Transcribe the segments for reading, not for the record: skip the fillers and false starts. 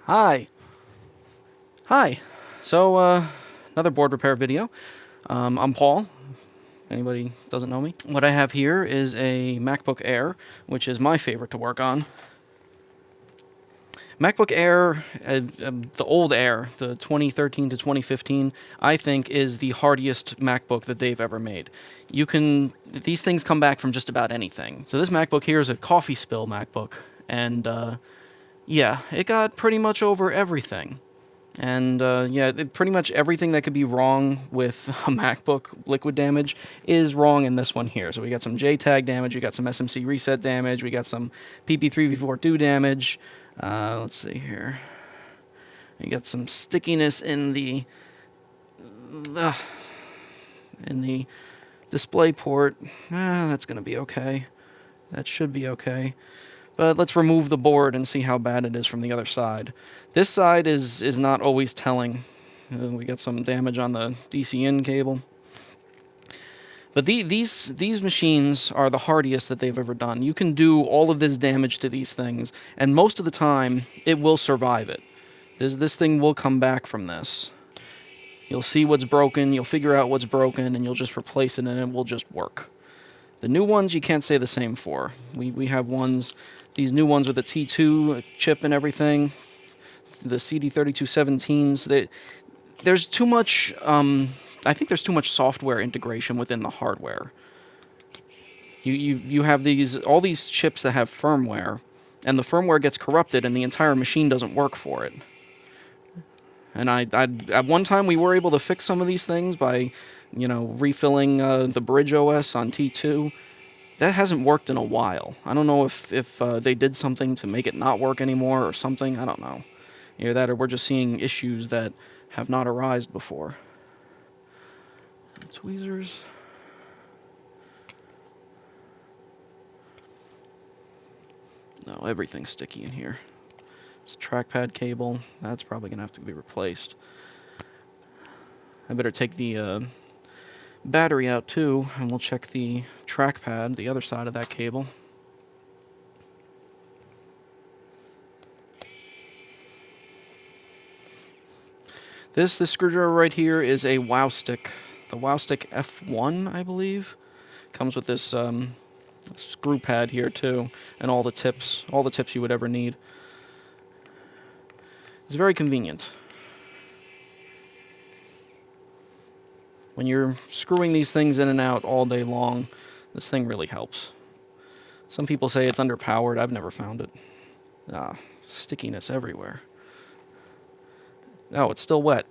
Hi. Hi. So, another board repair video. I'm Paul. Anybody doesn't know me. What I have here is a MacBook Air, which is my favorite to work on. MacBook Air, the old Air, the 2013 to 2015, I think is the hardiest MacBook that they've ever made. These things come back from just about anything. So this MacBook here is a coffee spill MacBook, and yeah, it got pretty much over everything. And yeah, pretty much everything that could be wrong with a MacBook liquid damage is wrong in this one here. So we got some JTAG damage, we got some SMC reset damage, we got some PP3v42 damage. Let's see here. You got some stickiness in the display port. That's gonna be okay. That should be okay. But let's remove the board and see how bad it is from the other side. This side is not always telling. We got some damage on the DC-in cable. But these machines are the hardiest that they've ever done. You can do all of this damage to these things, and most of the time, it will survive it. This thing will come back from this. You'll see what's broken, you'll figure out what's broken, and you'll just replace it, and it will just work. The new ones, you can't say the same for. We have ones, these new ones with the T2 chip and everything, the CD3217s, there's too much, I think there's too much software integration within the hardware. You have all these chips that have firmware, and the firmware gets corrupted and the entire machine doesn't work for it. And at one time we were able to fix some of these things by, refilling the Bridge OS on T2. That hasn't worked in a while. I don't know if they did something to make it not work anymore or something. I don't know. Either that or we're just seeing issues that have not arisen before. Tweezers. No, everything's sticky in here. It's a trackpad cable. That's probably going to have to be replaced. I better take the battery out too, and we'll check the trackpad, the other side of that cable. This screwdriver right here is a Wowstick. The Wowstick F1, I believe. Comes with this screw pad here too, and all the tips you would ever need. It's very convenient. When you're screwing these things in and out all day long, this thing really helps. Some people say it's underpowered. I've never found it. Stickiness everywhere. Oh, it's still wet.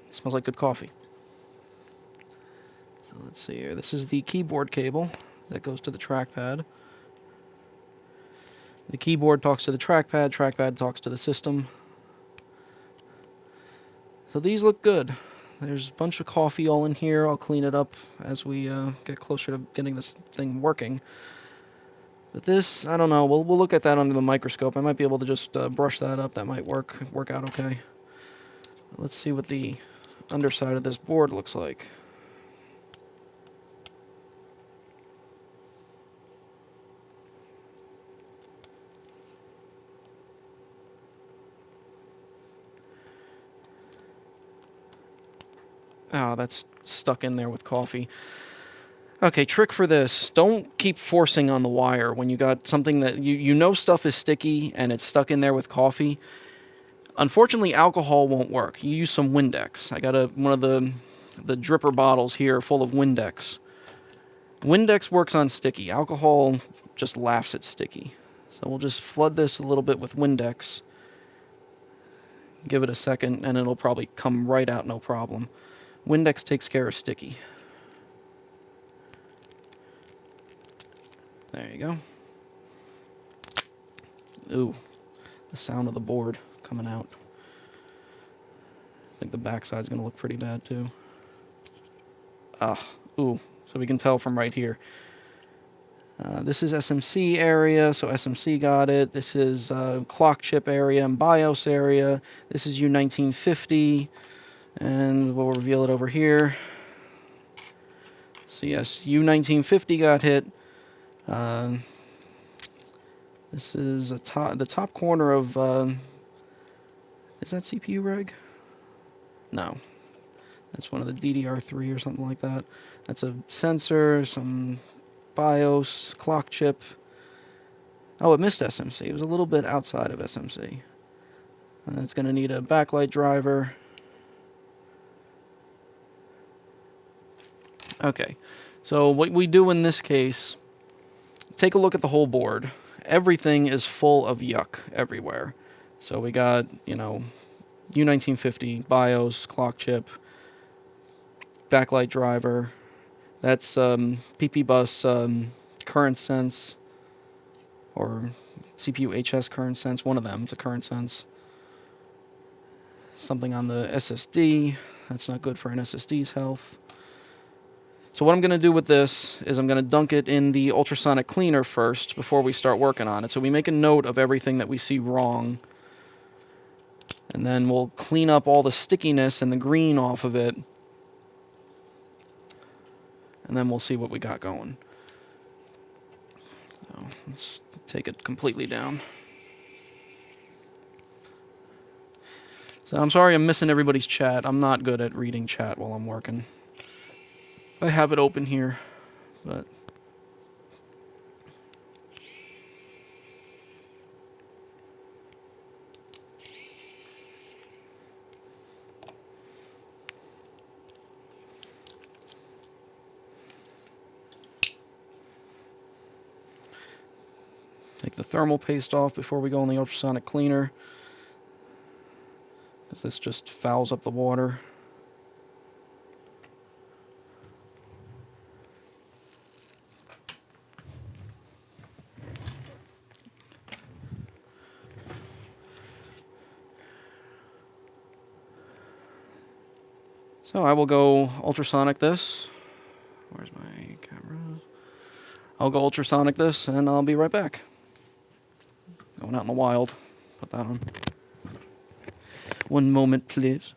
It smells like good coffee. So let's see here. This is the keyboard cable that goes to the trackpad. The keyboard talks to the trackpad. Trackpad talks to the system. So these look good. There's a bunch of coffee all in here. I'll clean it up as we get closer to getting this thing working. But this, I don't know. We'll look at that under the microscope. I might be able to just brush that up. That might work out okay. Let's see what the underside of this board looks like. Oh, that's stuck in there with coffee. Okay, trick for this. Don't keep forcing on the wire when you got something that you know stuff is sticky and it's stuck in there with coffee. Unfortunately, alcohol won't work. You use some Windex. I got one of the dripper bottles here full of Windex. Windex works on sticky. Alcohol just laughs at sticky. So we'll just flood this a little bit with Windex. Give it a second and it'll probably come right out no problem. Windex takes care of sticky. There you go. Ooh, the sound of the board coming out. I think the backside's going to look pretty bad too. Ooh, so we can tell from right here. This is SMC area, so SMC got it. This is clock chip area and BIOS area. This is U1950, and we'll reveal it over here. So yes, U1950 got hit. This is the top corner of Is that CPU reg? No. That's one of the DDR3 or something like that. That's a sensor, some BIOS, clock chip. Oh, it missed SMC. It was a little bit outside of SMC. And it's going to need a backlight driver. Okay, so what we do in this case, take a look at the whole board. Everything is full of yuck everywhere. So we got, you know, U1950, BIOS, clock chip, backlight driver. That's PP bus current sense, or CPU HS current sense. One of them is a current sense. Something on the SSD. That's not good for an SSD's health. So what I'm going to do with this is I'm going to dunk it in the ultrasonic cleaner first before we start working on it. So we make a note of everything that we see wrong. And then we'll clean up all the stickiness and the green off of it. And then we'll see what we got going. So let's take it completely down. So I'm sorry I'm missing everybody's chat. I'm not good at reading chat while I'm working. I have it open here, but... Take the thermal paste off before we go in the ultrasonic cleaner, because this just fouls up the water. So I will go ultrasonic this. Where's my camera? I'll go ultrasonic this, and I'll be right back. Going out in the wild. Put that on. One moment, please.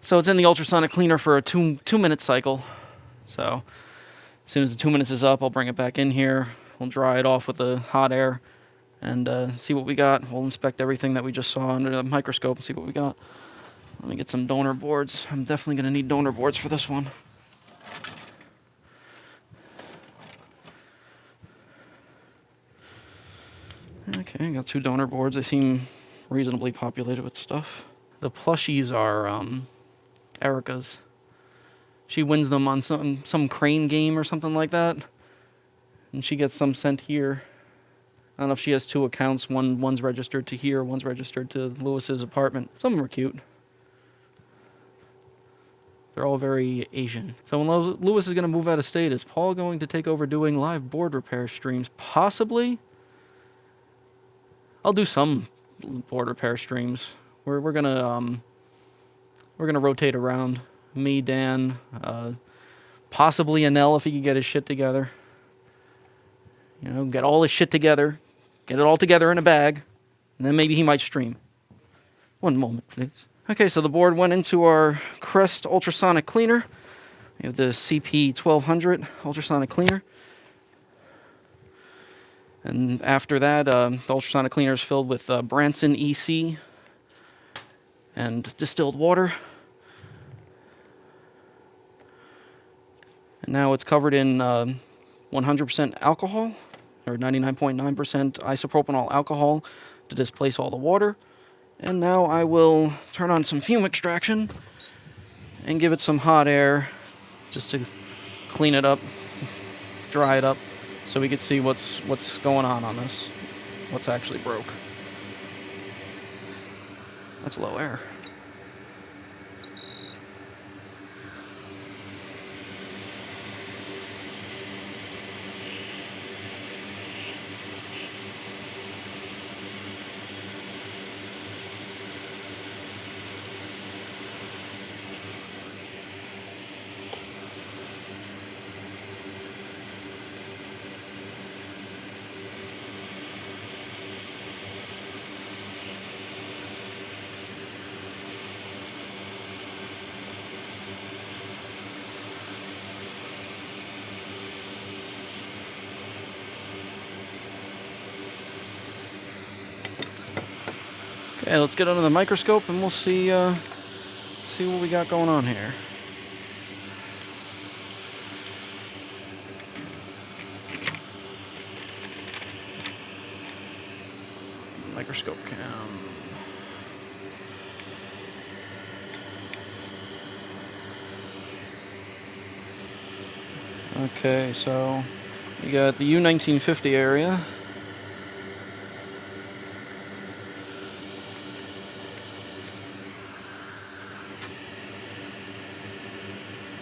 So it's in the ultrasonic cleaner for a two-minute cycle. So as soon as the 2 minutes is up, I'll bring it back in here. We'll dry it off with the hot air and see what we got. We'll inspect everything that we just saw under the microscope and see what we got. Let me get some donor boards. I'm definitely going to need donor boards for this one. Okay, I got 2 donor boards. They seem reasonably populated with stuff. The plushies are Erica's. She wins them on some crane game or something like that. And she gets some sent here. I don't know if she has 2 accounts. One's registered to here, one's registered to Lewis's apartment. Some of them are cute. They're all very Asian. So when Lewis is going to move out of state, is Paul going to take over doing live board repair streams? Possibly. I'll do some board repair streams. We're gonna rotate around. Me, Dan, possibly Anel if he can get his shit together. You know, get all his shit together, get it all together in a bag, and then maybe he might stream. One moment, please. Okay, so the board went into our Crest ultrasonic cleaner. We have the CP1200 ultrasonic cleaner. And after that, the ultrasonic cleaner is filled with Branson EC and distilled water. And now it's covered in 100% alcohol, or 99.9% isopropanol alcohol to displace all the water. And now I will turn on some fume extraction and give it some hot air just to clean it up, dry it up, so we can see what's going on this, what's actually broke. That's low air. Okay, let's get under the microscope and we'll see see what we got going on here. Microscope cam. Okay, so you got the U1950 area.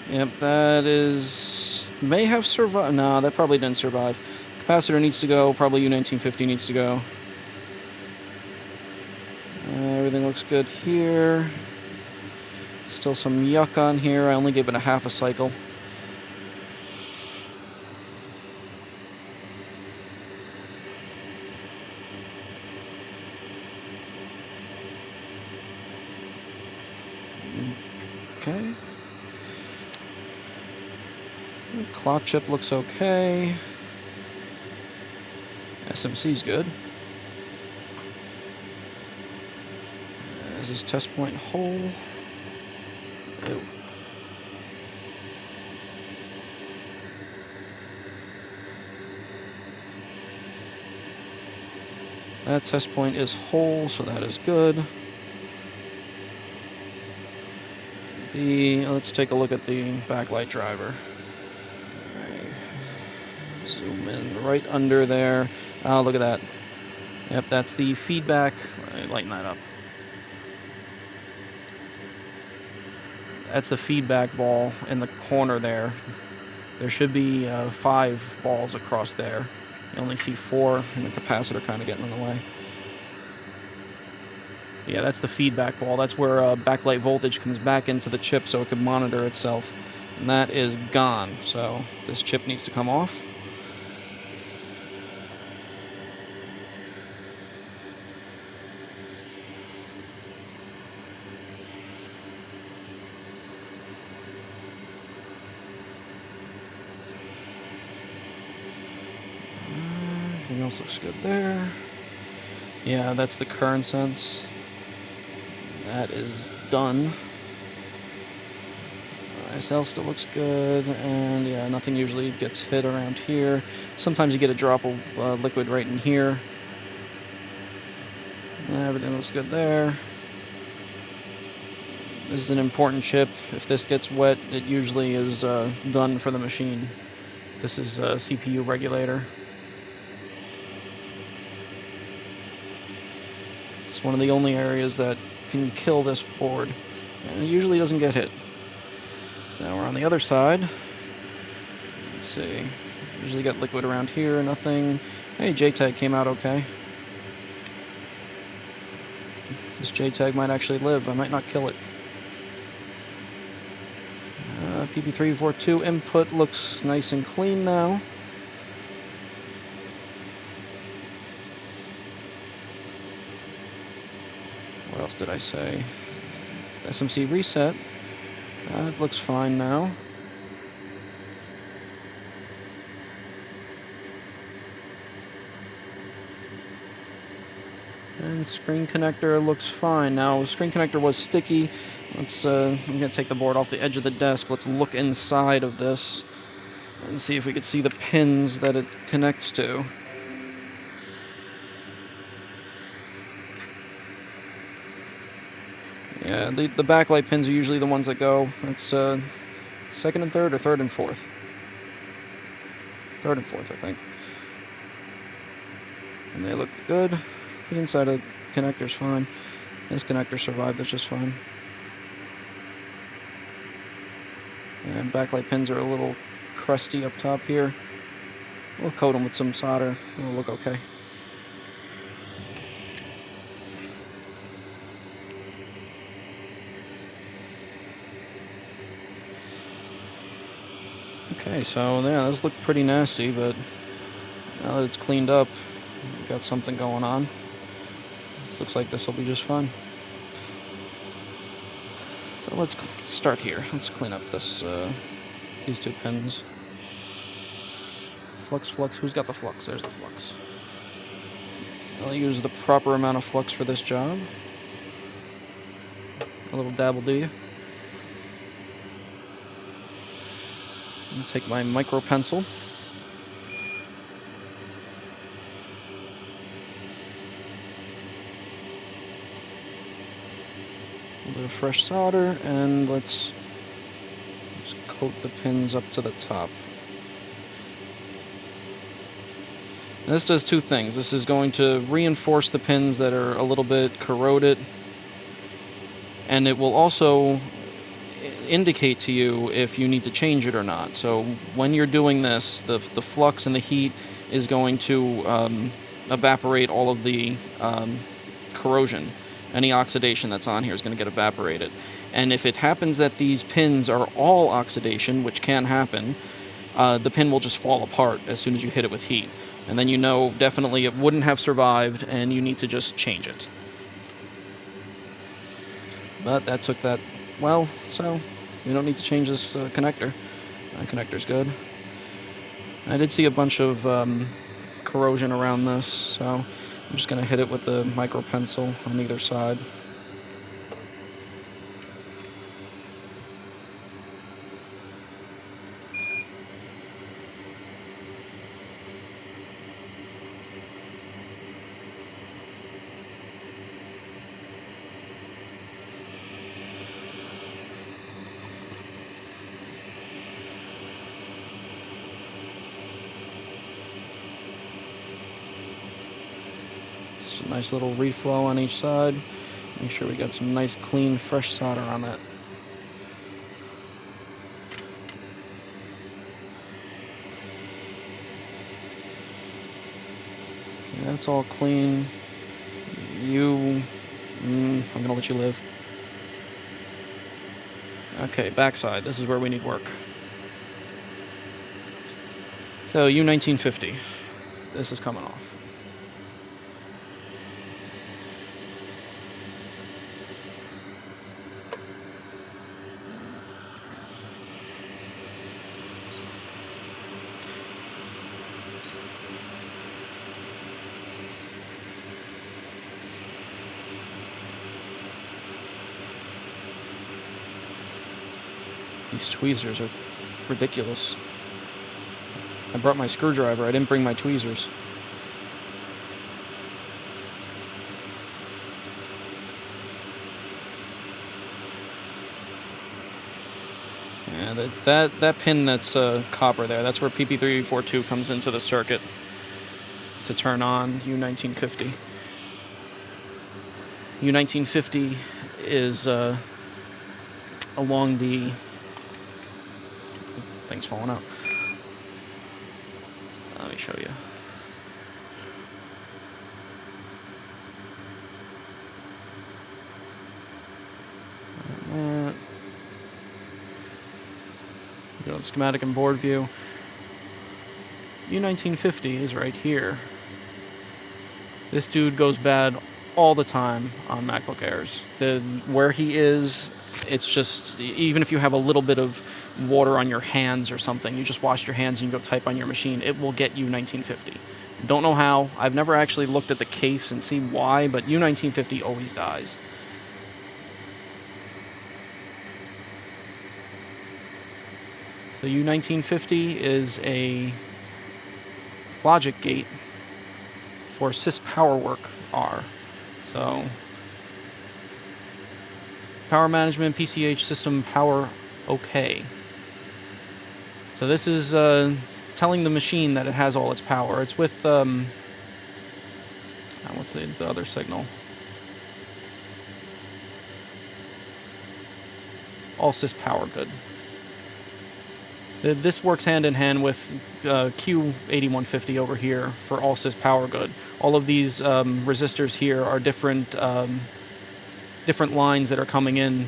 Yep, that may have survived. No, that probably didn't survive. Capacitor needs to go. Probably U1950 needs to go. Everything looks good here. Still some yuck on here. I only gave it a half a cycle. Okay. Clock chip looks okay. SMC's good. Is this test point whole? Oh. That test point is whole, so that is good. Let's take a look at the backlight driver. Zoom in right under there. Oh, look at that. Yep, that's the feedback. Lighten that up. That's the feedback ball in the corner there. There should be 5 balls across there. You only see 4, and the capacitor kind of getting in the way. Yeah, that's the feedback ball. That's where backlight voltage comes back into the chip so it can monitor itself. And that is gone, so this chip needs to come off. Everything else looks good there. Yeah, that's the current sense. That is done. SL still looks good, and yeah, nothing usually gets hit around here. Sometimes you get a drop of liquid right in here. Everything looks good there. This is an important chip. If this gets wet, it usually is done for the machine. This is a CPU regulator. It's one of the only areas that can kill this board, and it usually doesn't get hit. So now we're on the other side. Let's see. Usually got liquid around here, nothing. Hey, JTAG came out okay. This JTAG might actually live. I might not kill it. PP342 input looks nice and clean now. What else did I say? SMC reset. That looks fine now. And screen connector looks fine. Now, the screen connector was sticky. I'm going to take the board off the edge of the desk. Let's look inside of this and see if we could see the pins that it connects to. Yeah, the backlight pins are usually the ones that go. It's second and third, or third and fourth? Third and fourth, I think. And they look good. The inside of the connector's fine. This connector survived, that's just fine. And backlight pins are a little crusty up top here. We'll coat them with some solder. It'll look okay. Okay, so yeah, this looked pretty nasty, but now that it's cleaned up, we've got something going on. This looks like this will be just fine. So let's start here. Let's clean up this these 2 pins. Flux. Who's got the flux? There's the flux. I'll use the proper amount of flux for this job. A little dabble, do you? I'll take my micro pencil. A little bit of fresh solder, and let's just coat the pins up to the top. And this does two things. This is going to reinforce the pins that are a little bit corroded, and it will also indicate to you if you need to change it or not. So when you're doing this, the flux and the heat is going to evaporate all of the corrosion. Any oxidation that's on here is going to get evaporated. And if it happens that these pins are all oxidation, which can happen, the pin will just fall apart as soon as you hit it with heat. And then you know definitely it wouldn't have survived and you need to just change it. But that took that well, so we don't need to change this connector. Connector's good. I did see a bunch of corrosion around this, so I'm just going to hit it with the micro pencil on either side. Nice little reflow on each side. Make sure we got some nice clean fresh solder on that. Yeah, that's all clean. I'm gonna let you live. Okay, backside. This is where we need work. So U1950. This is coming off. These tweezers are ridiculous. I brought my screwdriver, I didn't bring my tweezers. Yeah, that pin that's copper there, that's where PP342 comes into the circuit to turn on U1950. U1950 is along the... Thing's falling out. Let me show you. Go to the schematic and board view. U1950 is right here. This dude goes bad all the time on MacBook Airs. Where he is, it's just, even if you have a little bit of water on your hands or something, you just wash your hands and you go type on your machine, it will get U1950. Don't know how. I've never actually looked at the case and see why, but U1950 always dies. So U1950 is a logic gate for syspowerwork R. So power management, PCH system power OK. So this is telling the machine that it has all its power. It's with, what's the other signal? All sys power good. This works hand in hand with Q8150 over here for all sys power good. All of these resistors here are different lines that are coming in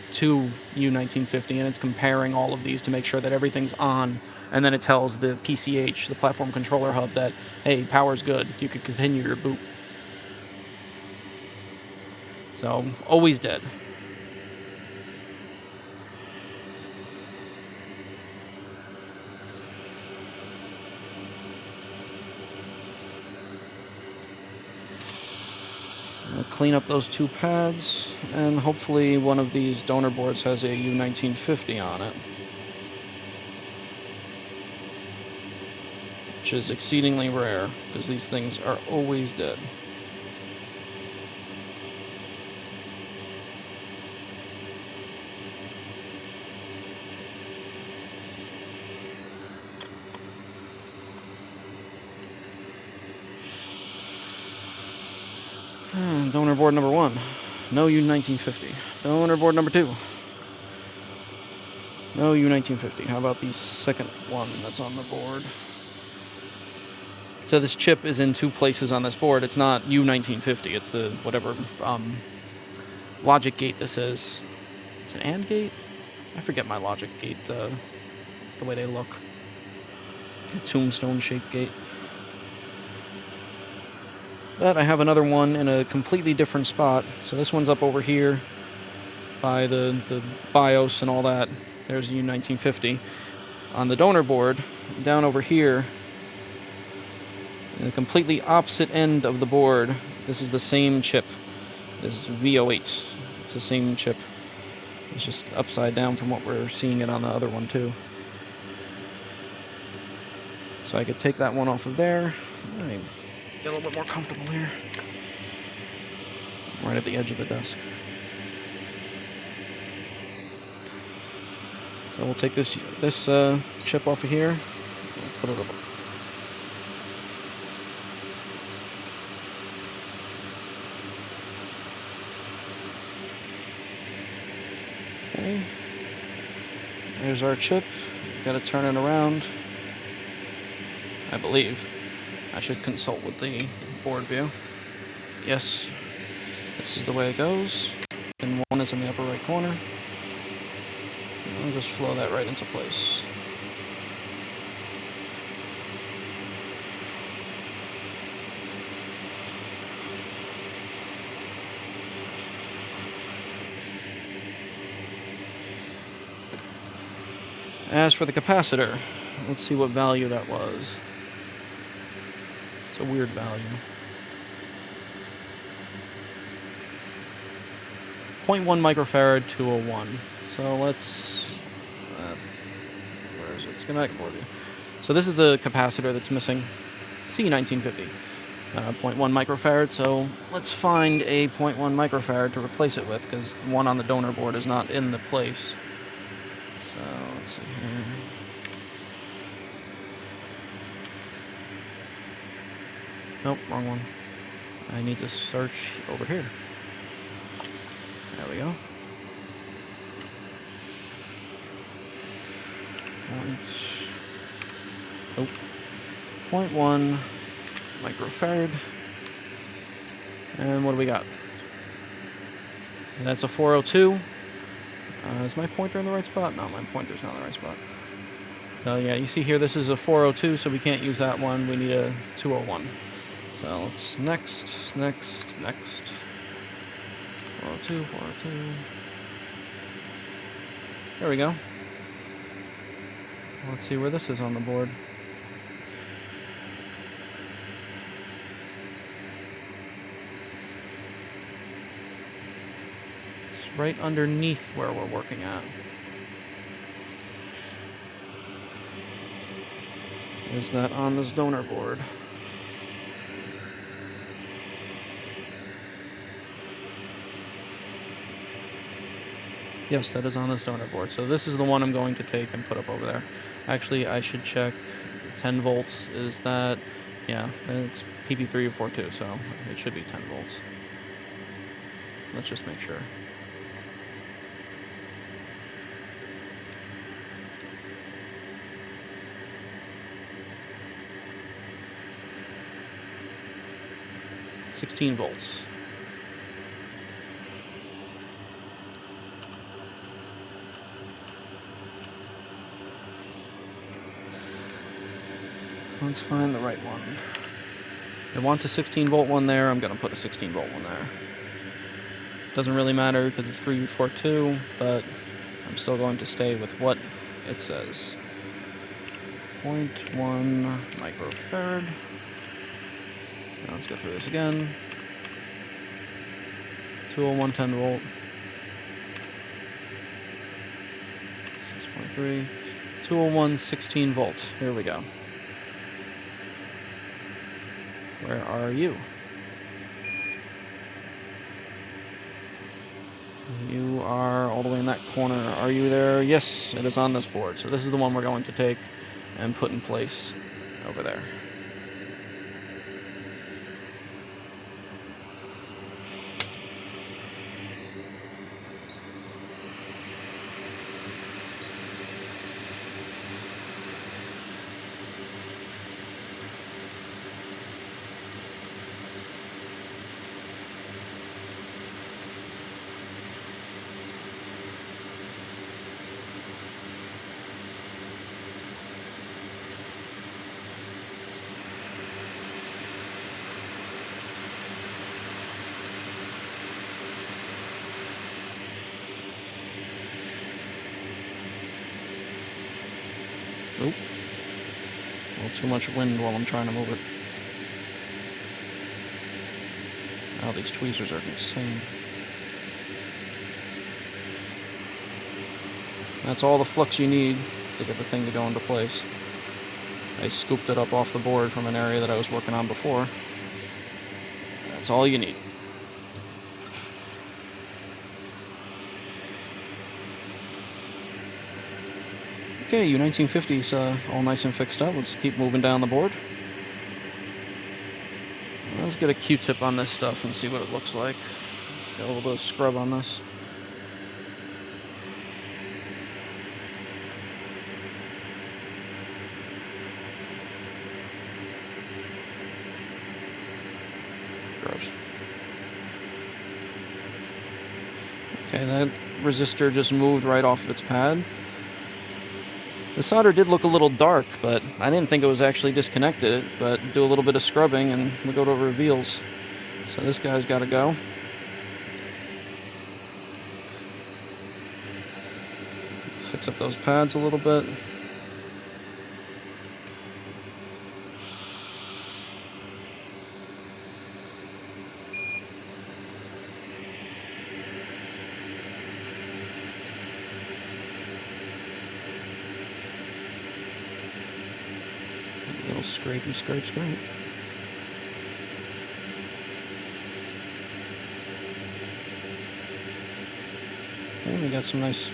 to U1950, and it's comparing all of these to make sure that everything's on, and then it tells the PCH, the platform controller hub, that, hey, power's good, you can continue your boot. So, always dead. clean up those two pads, and hopefully one of these donor boards has a U1950 on it, which is exceedingly rare, because these things are always dead. Donor board number 1, no U1950. Donor board number 2, no U1950. How about the second one that's on the board? So this chip is in two places on this board. It's not U1950. It's the whatever logic gate this is. It's an AND gate? I forget my logic gate, the way they look. The tombstone-shaped gate. But I have another one in a completely different spot. So this one's up over here by the BIOS and all that. There's a U1950. On the donor board, down over here, in the completely opposite end of the board, this is the same chip. This V08. It's the same chip. It's just upside down from what we're seeing it on the other one too. So I could take that one off of there. Get a little bit more comfortable here. Right at the edge of the desk. So we'll take this chip off of here. We'll put it over. Okay. There's our chip. Got to turn it around. I believe. I should consult with the board view. Yes, this is the way it goes. And one is in the upper right corner. And I'll just flow that right into place. As for the capacitor, let's see what value that was. It's a weird value. 0.1 microfarad, 201. So let's... where is it? Schematic board view. So this is the capacitor that's missing. C1950. 0.1 microfarad, so let's find a 0.1 microfarad to replace it with, because the one on the donor board is not in the place. So let's see here. Nope, wrong one. I need to search over here. There we go. Nope. 0.1 microfarad. And what do we got? And that's a 402. Is my pointer in the right spot? No, my pointer's not in the right spot. So yeah, you see here, this is a 402, so we can't use that one. We need a 201. So let's next. 402, 402. There we go. Let's see where this is on the board. It's right underneath where we're working at. Is that on this donor board? Yes, that is on this donor board. So this is the one I'm going to take and put up over there. Actually, I should check 10 volts. Is that... yeah, it's PP342, so it should be 10 volts. Let's just make sure. $16 volts. Let's find the right one. It wants a 16 volt one there. I'm going to put a 16 volt one there. Doesn't really matter because it's 342, but I'm still going to stay with what it says. 0.1 microfarad. Now let's go through this again. 201 10 volt. 6.3. 201 16 volts. Here we go. Where are you? You are all the way in that corner. Are you there? Yes, it is on this board. So this is the one we're going to take and put in place over there. Oop. A little too much wind while I'm trying to move it. Oh, these tweezers are insane. That's all the flux you need to get the thing to go into place. I scooped it up off the board from an area that I was working on before. That's all you need. Okay, U1950's all nice and fixed up. Let's keep moving down the board. Let's get a Q-tip on this stuff and see what it looks like. Get a little bit of scrub on this. Gross. Okay, that resistor just moved right off of its pad. The solder did look a little dark, but I didn't think it was actually disconnected, but do a little bit of scrubbing and look what it reveals. So this guy's got to go. Fix up those pads a little bit. Scrapey, scrape, scrape. Okay, we got some nice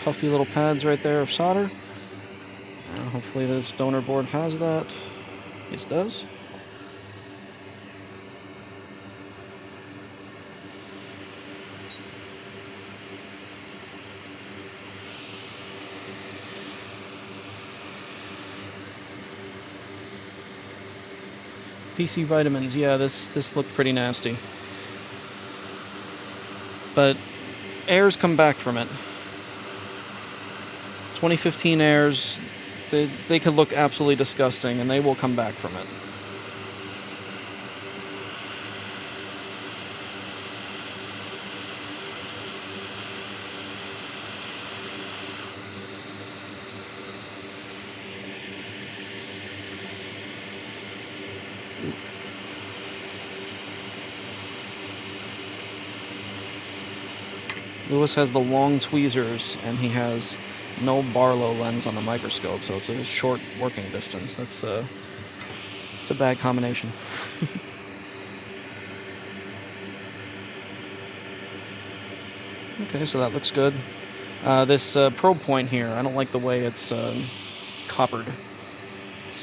puffy little pads right there of solder. Hopefully this donor board has that. Yes, it does. PC vitamins, yeah, this looked pretty nasty. But airs come back from it. 2015 airs, they could look absolutely disgusting, and they will come back from it. Lewis has the long tweezers, and he has no Barlow lens on the microscope, so it's a short working distance. It's a bad combination. Okay, so that looks good. This probe point here, I don't like the way it's coppered.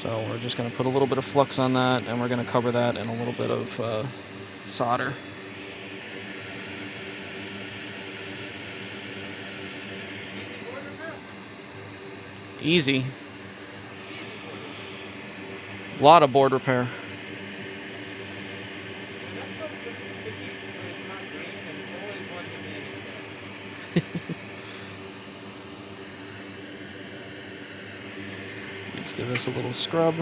So we're just going to put a little bit of flux on that, and we're going to cover that in a little bit of solder. Easy. A lot of board repair. Let's give this a little scrub.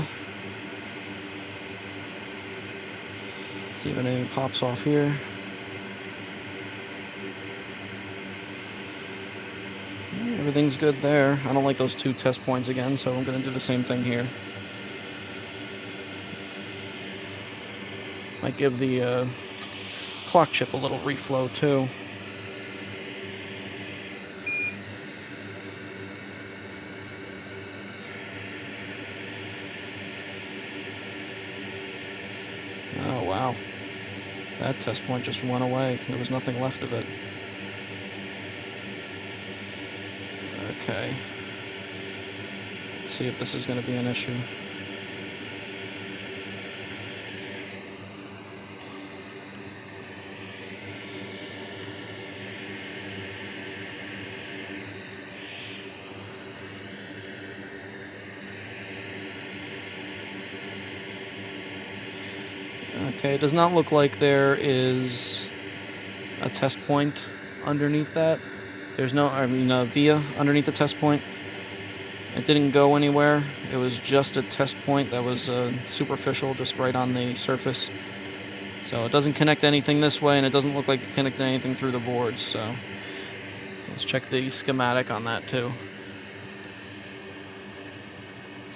See if anything pops off here. Everything's good there. I don't like those two test points again, so I'm going to do the same thing here. Might give the clock chip a little reflow too. Oh wow, that test point just went away. There was nothing left of it. Okay. Let's see if this is going to be an issue. Okay, it does not look like there is a test point underneath that. There's no, via underneath the test point. It didn't go anywhere. It was just a test point that was superficial, just right on the surface. So it doesn't connect anything this way, and it doesn't look like it connected anything through the boards. So let's check the schematic on that too.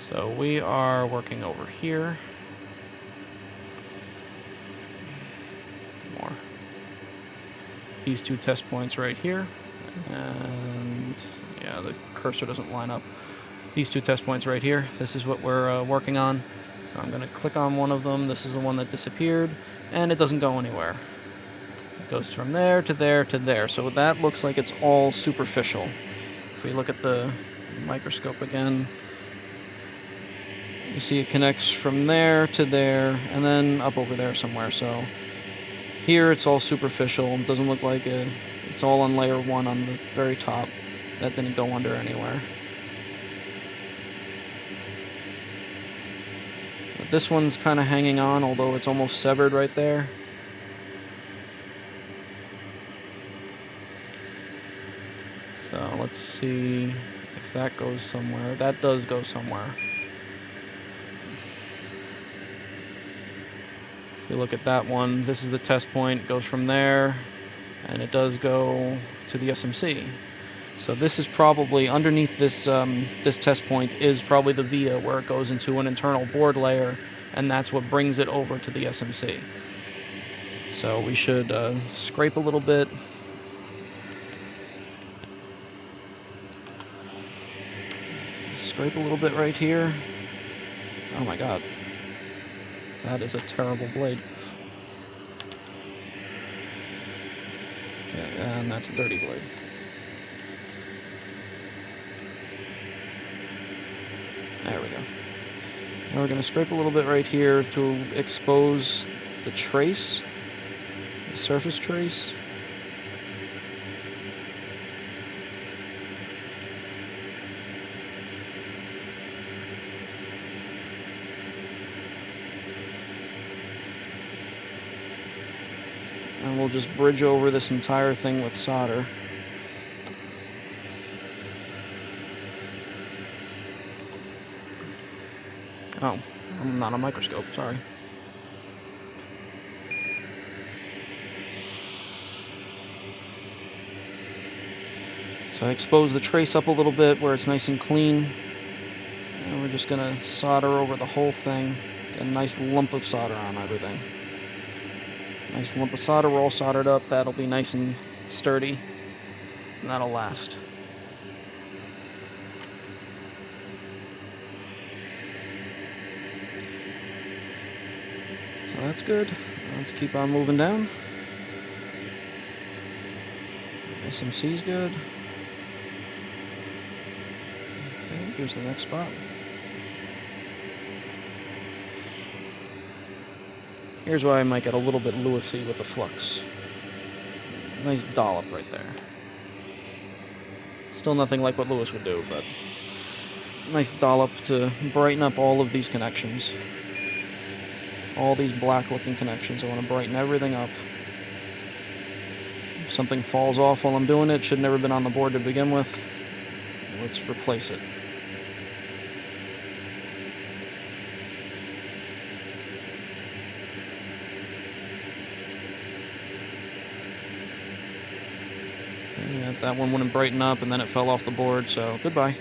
So we are working over here. More. These two test points right here. And yeah, the cursor doesn't line up. These two test points right here. This is what we're working on. So I'm going to click on one of them. This is the one that disappeared, and it doesn't go anywhere. It goes from there to there to there. So that looks like it's all superficial. If we look at the microscope again, you see it connects from there to there, and then up over there somewhere. So here it's all superficial. It doesn't look like it's all on layer 1 on the very top. That didn't go under anywhere. But this one's kind of hanging on, although it's almost severed right there. So let's see if that goes somewhere. That does go somewhere. If you look at that one, this is the test point. It goes from there, and it does go to the SMC. So this is probably underneath this this test point is probably the via where it goes into an internal board layer, and that's what brings it over to the SMC. So we should scrape a little bit. Scrape a little bit right here. Oh my god. That is a terrible blade. Okay, and that's a dirty blade. There we go. Now we're going to scrape a little bit right here to expose the trace, the surface trace. And we'll just bridge over this entire thing with solder. Oh, I'm not a microscope, sorry. So I expose the trace up a little bit where it's nice and clean. And we're just going to solder over the whole thing. Get a nice lump of solder on everything. Nice lump of solder, we're all soldered up. That'll be nice and sturdy, and that'll last. So that's good. Let's keep on moving down. SMC's good. Okay, here's the next spot. Here's why I might get a little bit Lewisy with the flux. Nice dollop right there. Still nothing like what Lewis would do, but nice dollop to brighten up all of these connections. All these black looking connections. I want to brighten everything up. If something falls off while I'm doing it, should never been on the board to begin with. Let's replace it. Yeah, that one wouldn't brighten up, and then it fell off the board, so goodbye.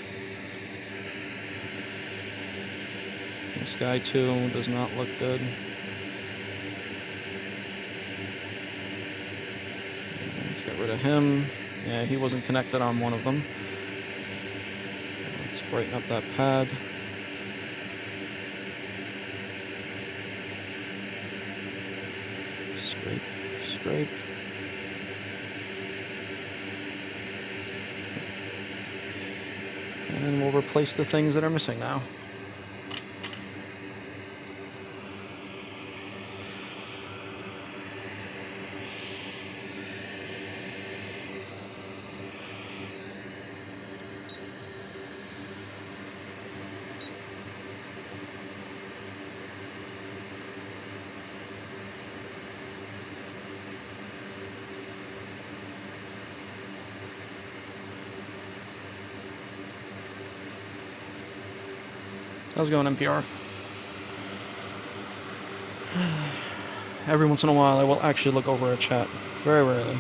This guy, too, does not look good. rid of him. Yeah, he wasn't connected on one of them. Let's brighten up that pad. Scrape, scrape. And we'll replace the things that are missing now. How's it going, NPR? Every once in a while, I will actually look over a chat. Very rarely.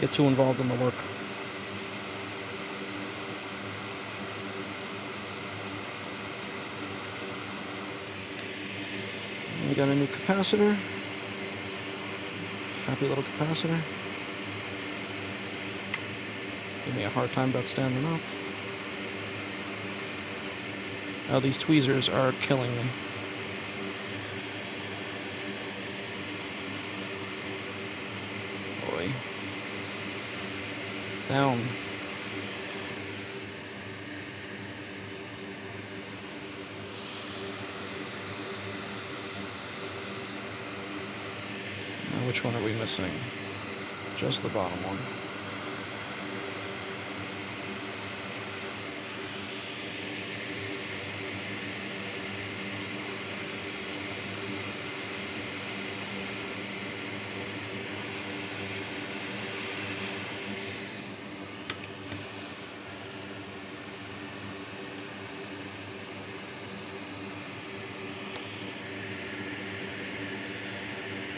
Get too involved in the work. We got a new capacitor. Happy little capacitor. Give me a hard time about standing up. Oh, these tweezers are killing me. Boy. Down. Now, which one are we missing? Just the bottom one.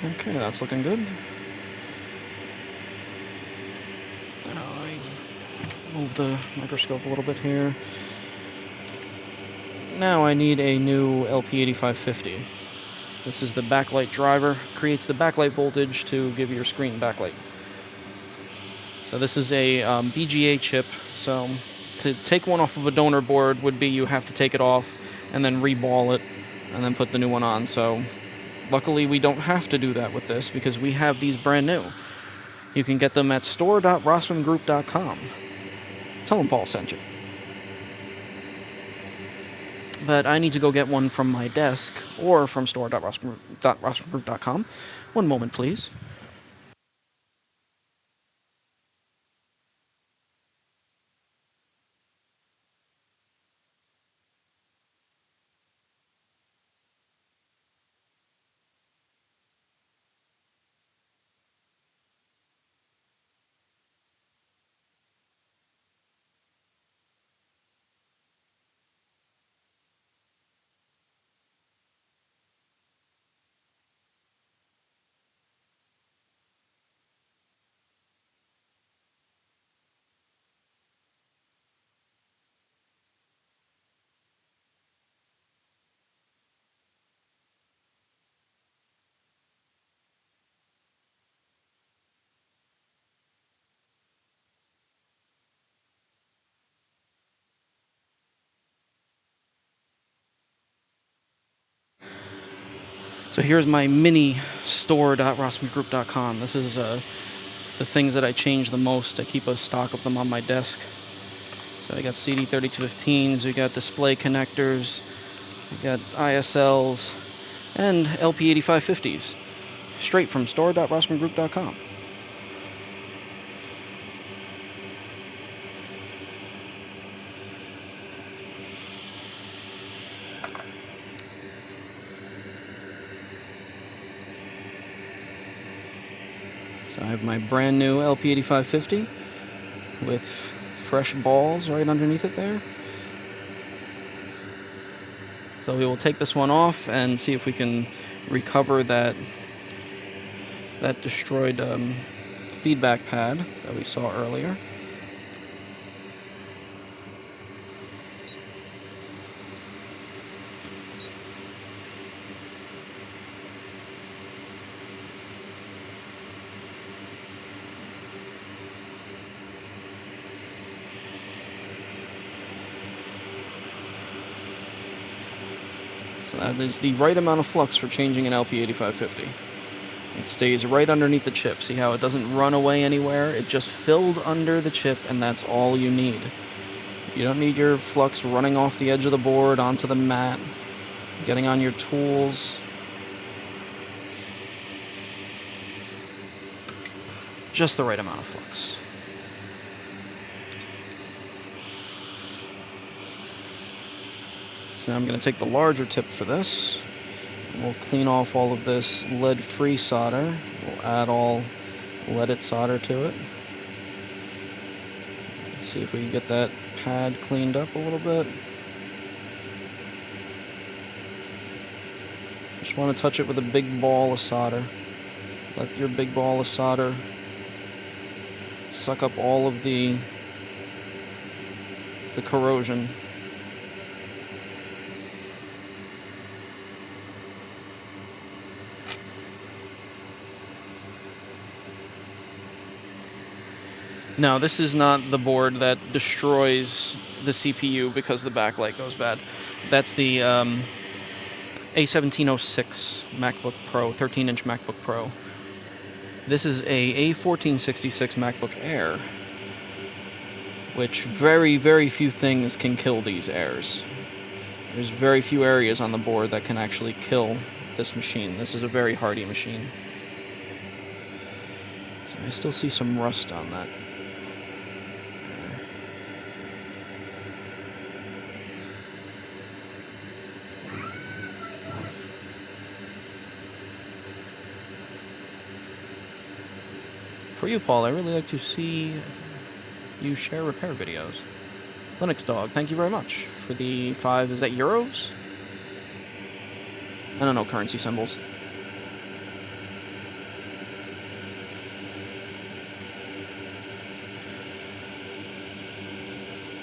Okay, that's looking good. Now I move the microscope a little bit here. Now I need a new LP8550. This is the backlight driver. Creates the backlight voltage to give your screen backlight. So this is a BGA chip. So to take one off of a donor board would be you have to take it off and then reball it and then put the new one on. So luckily, we don't have to do that with this because we have these brand new. You can get them at store.rossmangroup.com. Tell them Paul sent you. But I need to go get one from my desk or from store.rossmangroup.com. One moment, please. So here's my mini store.rossmangroup.com. This is the things that I change the most. I keep a stock of them on my desk. So I got CD3215s, we got display connectors, we got ISLs, and LP8550s. Straight from store.rossmangroup.com. So I have my brand new LP8550 with fresh balls right underneath it there. So we will take this one off and see if we can recover that destroyed feedback pad that we saw earlier. That is the right amount of flux for changing an LP8550. It stays right underneath the chip. See how it doesn't run away anywhere? It just filled under the chip, and that's all you need. You don't need your flux running off the edge of the board onto the mat, getting on your tools. Just the right amount of flux. So now I'm going to take the larger tip for this. We'll clean off all of this lead-free solder. We'll add all leaded solder to it. See if we can get that pad cleaned up a little bit. Just want to touch it with a big ball of solder. Let your big ball of solder suck up all of the corrosion. No, this is not the board that destroys the CPU because the backlight goes bad. That's the A1706 MacBook Pro, 13-inch MacBook Pro. This is a A1466 MacBook Air, which very, very few things can kill these airs. There's very few areas on the board that can actually kill this machine. This is a very hardy machine. So I still see some rust on that. For you, Paul, I really like to see you share repair videos. Linux Dog, thank you very much for the 5, is that euros? I don't know currency symbols.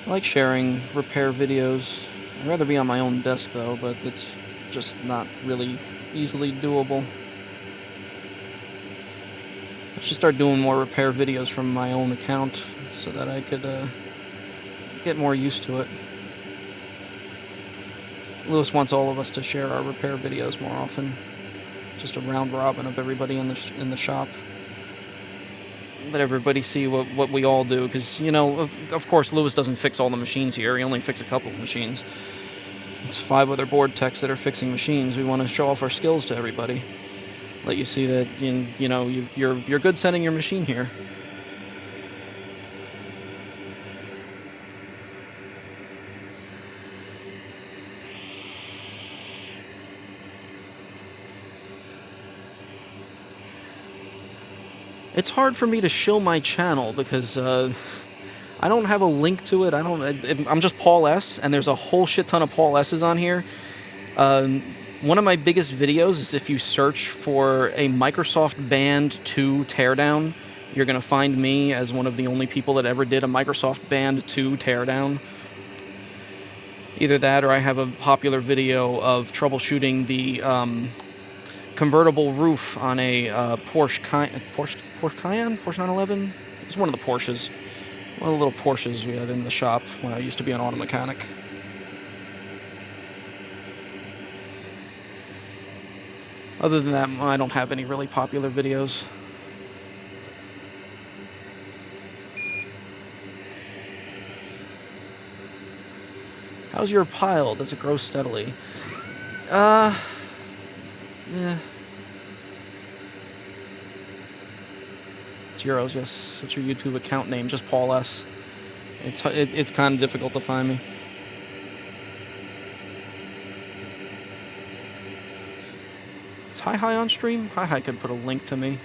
I like sharing repair videos. I'd rather be on my own desk though, but it's just not really easily doable. I should start doing more repair videos from my own account so that I could get more used to it. Lewis wants all of us to share our repair videos more often. Just a round robin of everybody in the shop. Let everybody see what we all do, because, you know, of course Lewis doesn't fix all the machines here. He only fixes a couple of machines. It's 5 other board techs that are fixing machines. We want to show off our skills to everybody. Let you see that you know you're good sending your machine here. It's hard for me to show my channel because I don't have a link to it. I'm just Paul S, and there's a whole shit ton of Paul S's on here. One of my biggest videos is if you search for a Microsoft Band 2 teardown, you're going to find me as one of the only people that ever did a Microsoft Band 2 teardown. Either that, or I have a popular video of troubleshooting the convertible roof on a Porsche Cayenne? Porsche 911? It's one of the Porsches. One of the little Porsches we had in the shop when I used to be an auto mechanic. Other than that, I don't have any really popular videos. How's your pile? Does it grow steadily? Yeah. It's euros, yes. What's your YouTube account name? Just Paul S. It's kind of difficult to find me. Is Hi on stream? Hi could put a link to me.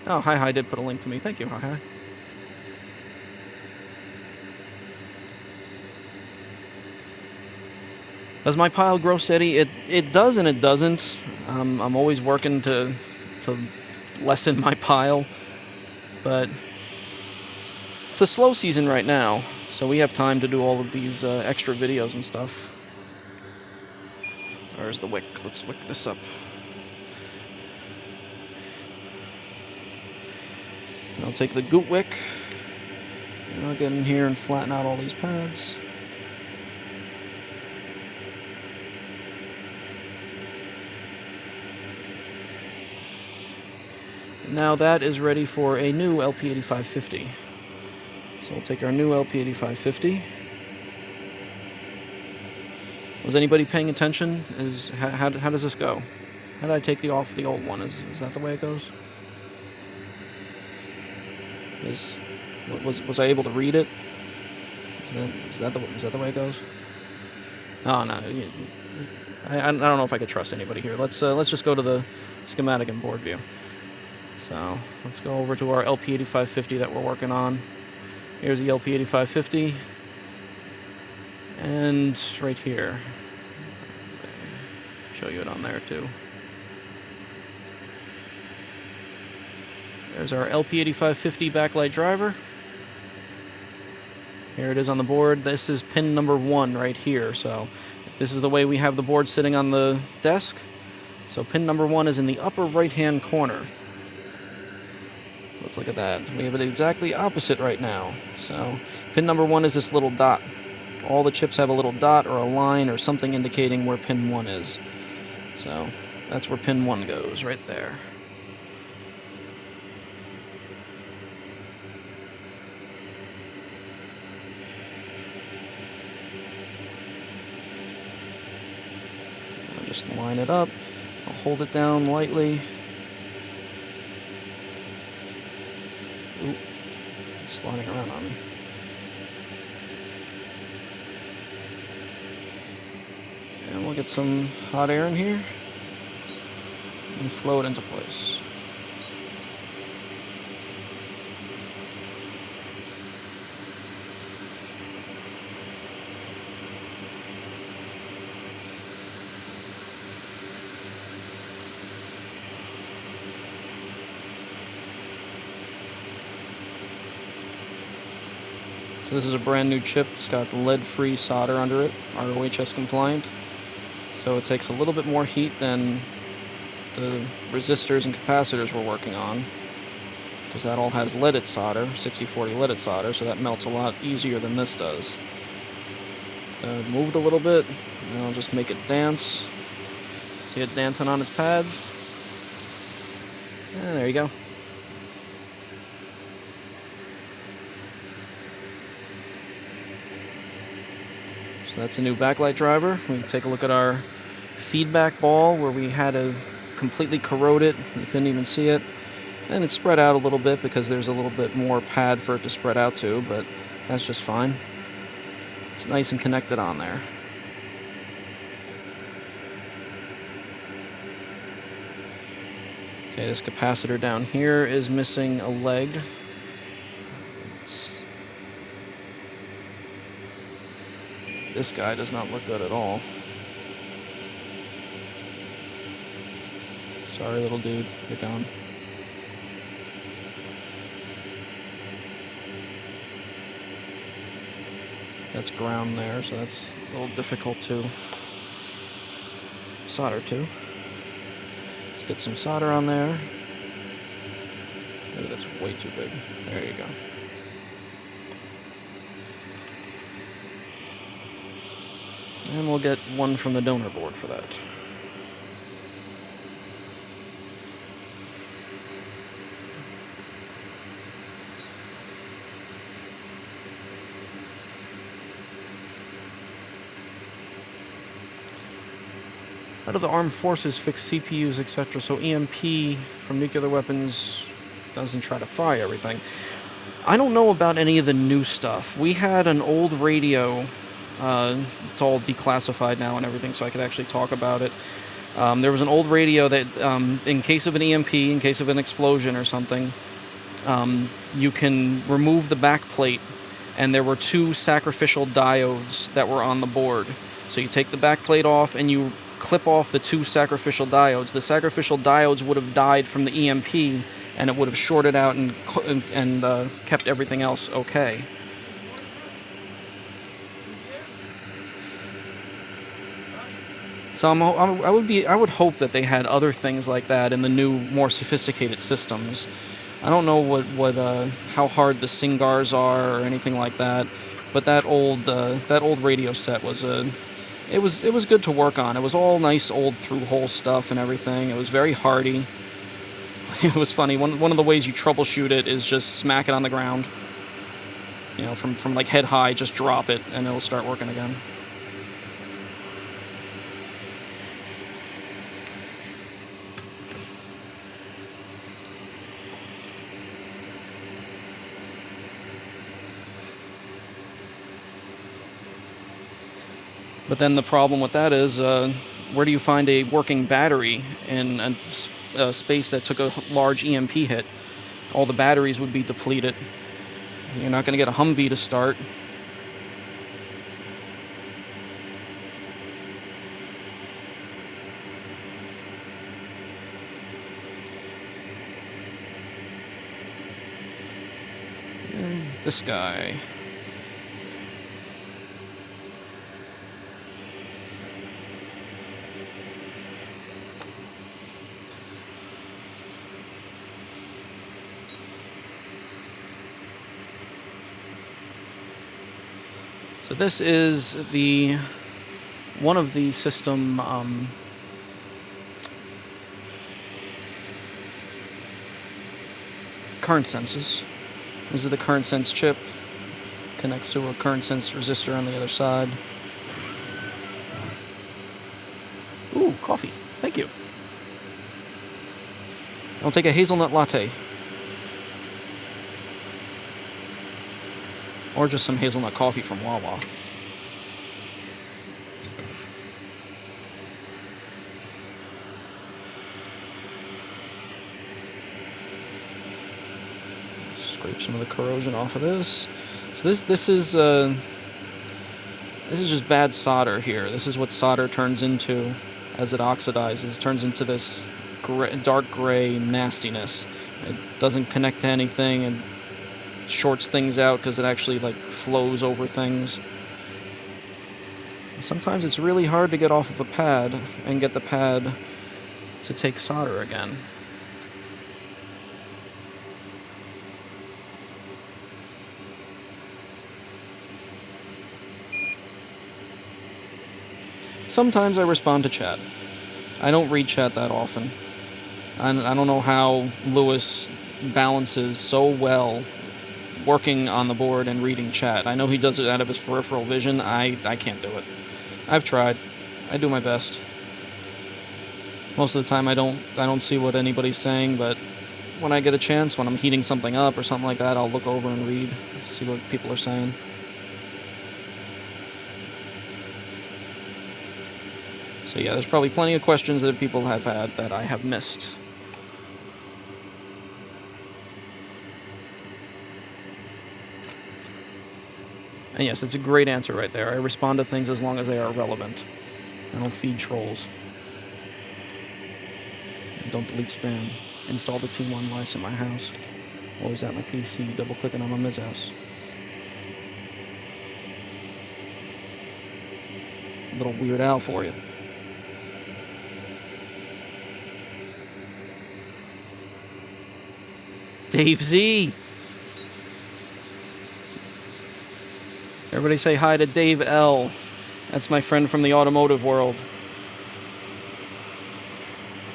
Oh, Hi did put a link to me. Thank you, Hi. Does my pile grow steady? It does and it doesn't. I'm always working to lessen my pile, but it's a slow season right now, so we have time to do all of these extra videos and stuff. Where's the wick? Let's wick this up. And I'll take the goot wick, and I'll get in here and flatten out all these pads. Now that is ready for a new LP8550. So we'll take our new LP8550. Was anybody paying attention? How does this go? How did I take off the old one? Is that the way it goes? Was I able to read it? Is that the way it goes? Oh no, I don't know if I could trust anybody here. Let's just go to the schematic and board view. So let's go over to our LP8550 that we're working on. Here's the LP8550, and right here, show you it on there too. There's our LP8550 backlight driver. Here it is on the board. This is pin number 1 right here. So this is the way we have the board sitting on the desk. So pin number 1 is in the upper right-hand corner. Let's look at that. We have it exactly opposite right now. So pin number 1 is this little dot. All the chips have a little dot or a line or something indicating where pin 1 is. So that's where pin 1 goes, right there. I'll just line it up. I'll hold it down lightly. Ooh, sliding around on me. And we'll get some hot air in here and flow it into place. So this is a brand new chip. It's got lead-free solder under it, ROHS compliant. So it takes a little bit more heat than the resistors and capacitors we're working on, because that all has leaded solder, 6040 leaded solder, so that melts a lot easier than this does. Moved a little bit, and I'll just make it dance. See it dancing on its pads? And there you go. So that's a new backlight driver. We can take a look at our feedback ball where we had to completely corrode it. You couldn't even see it. And it's spread out a little bit because there's a little bit more pad for it to spread out to, but that's just fine. It's nice and connected on there. Okay, this capacitor down here is missing a leg. This guy does not look good at all. Sorry, little dude, you're gone. That's ground there, so that's a little difficult to solder to. Let's get some solder on there. Maybe that's way too big. There you go. And we'll get one from the donor board for that. How do the armed forces fix CPUs, etc., so EMP from nuclear weapons doesn't try to fry everything? I don't know about any of the new stuff. We had an old radio. It's all declassified now and everything, so I could actually talk about it. There was an old radio that, in case of an EMP, in case of an explosion or something, you can remove the back plate, and there were 2 sacrificial diodes that were on the board. So you take the back plate off and you clip off the 2 sacrificial diodes. The sacrificial diodes would have died from the EMP, and it would have shorted out and kept everything else okay. So I would hope that they had other things like that in the new, more sophisticated systems. I don't know how hard the Singars are or anything like that, but that old radio set was it was good to work on. It was all nice old through-hole stuff and everything. It was very hardy. It was funny. One of the ways you troubleshoot it is just smack it on the ground. You know, from like head high, just drop it and it'll start working again. But then the problem with that is, where do you find a working battery in a space that took a large EMP hit? All the batteries would be depleted. You're not going to get a Humvee to start. And this guy. So this is one of the system current senses. This is the current sense chip. Connects to a current sense resistor on the other side. Ooh, coffee. Thank you. I'll take a hazelnut latte. Or just some hazelnut coffee from Wawa. Scrape some of the corrosion off of this. So this is just bad solder here. This is what solder turns into as it oxidizes. It turns into this dark gray nastiness. It doesn't connect to anything and shorts things out because it actually like flows over things. Sometimes it's really hard to get off of a pad and get the pad to take solder again. Sometimes I respond to chat. I don't read chat that often. I don't know how Lewis balances so well working on the board and reading chat. I know he does it out of his peripheral vision. I can't do it. I've tried. I do my best. Most of the time I don't see what anybody's saying, but when I get a chance, when I'm heating something up or something like that, I'll look over and read, see what people are saying. So yeah, there's probably plenty of questions that people have had that I have missed. And yes, it's a great answer right there. I respond to things as long as they are relevant. I don't feed trolls. Don't delete spam. Install the T1 license in my house. Always at my PC, double-clicking on my Ms. house. Little Weird Al for you. Dave Z! Everybody say hi to Dave L. That's my friend from the automotive world.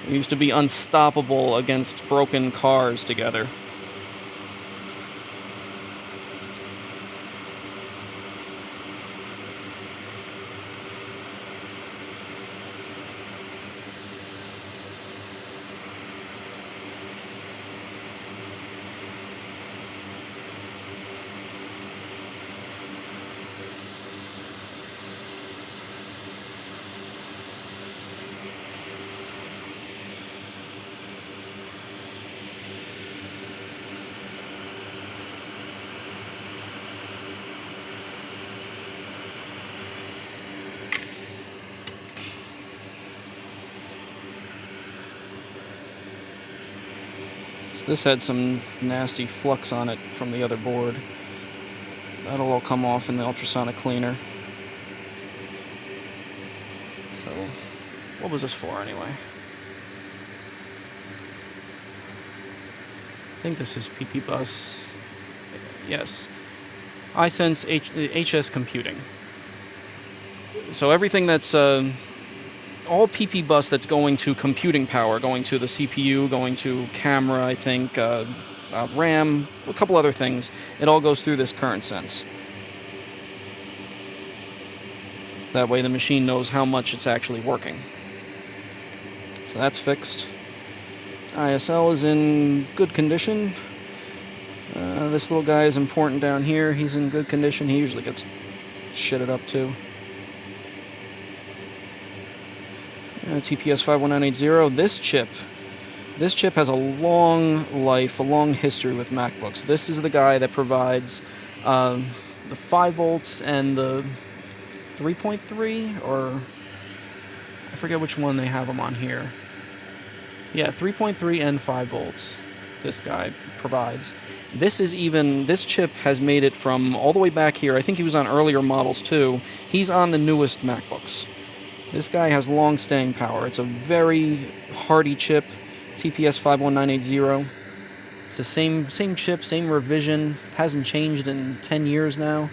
We used to be unstoppable against broken cars together. This had some nasty flux on it from the other board. That'll all come off in the ultrasonic cleaner. So, what was this for anyway? I think this is PP bus. Yes. iSense HS computing. So everything that's all PP bus that's going to computing power, going to the CPU, going to camera, I think, RAM, a couple other things. It all goes through this current sense. That way the machine knows how much it's actually working. So that's fixed. ISL is in good condition. This little guy is important down here. He's in good condition. He usually gets shitted up too. TPS 51980. This chip has a long life, a long history with MacBooks. This is the guy that provides the 5 volts and the 3.3, or I forget which one they have them on here. Yeah, 3.3 and 5 volts this guy provides. This chip has made it from all the way back here. I think he was on earlier models too. He's on the newest MacBooks. This guy has long staying power. It's a very hardy chip, TPS 51980. It's the same chip, same revision. Hasn't changed in 10 years now.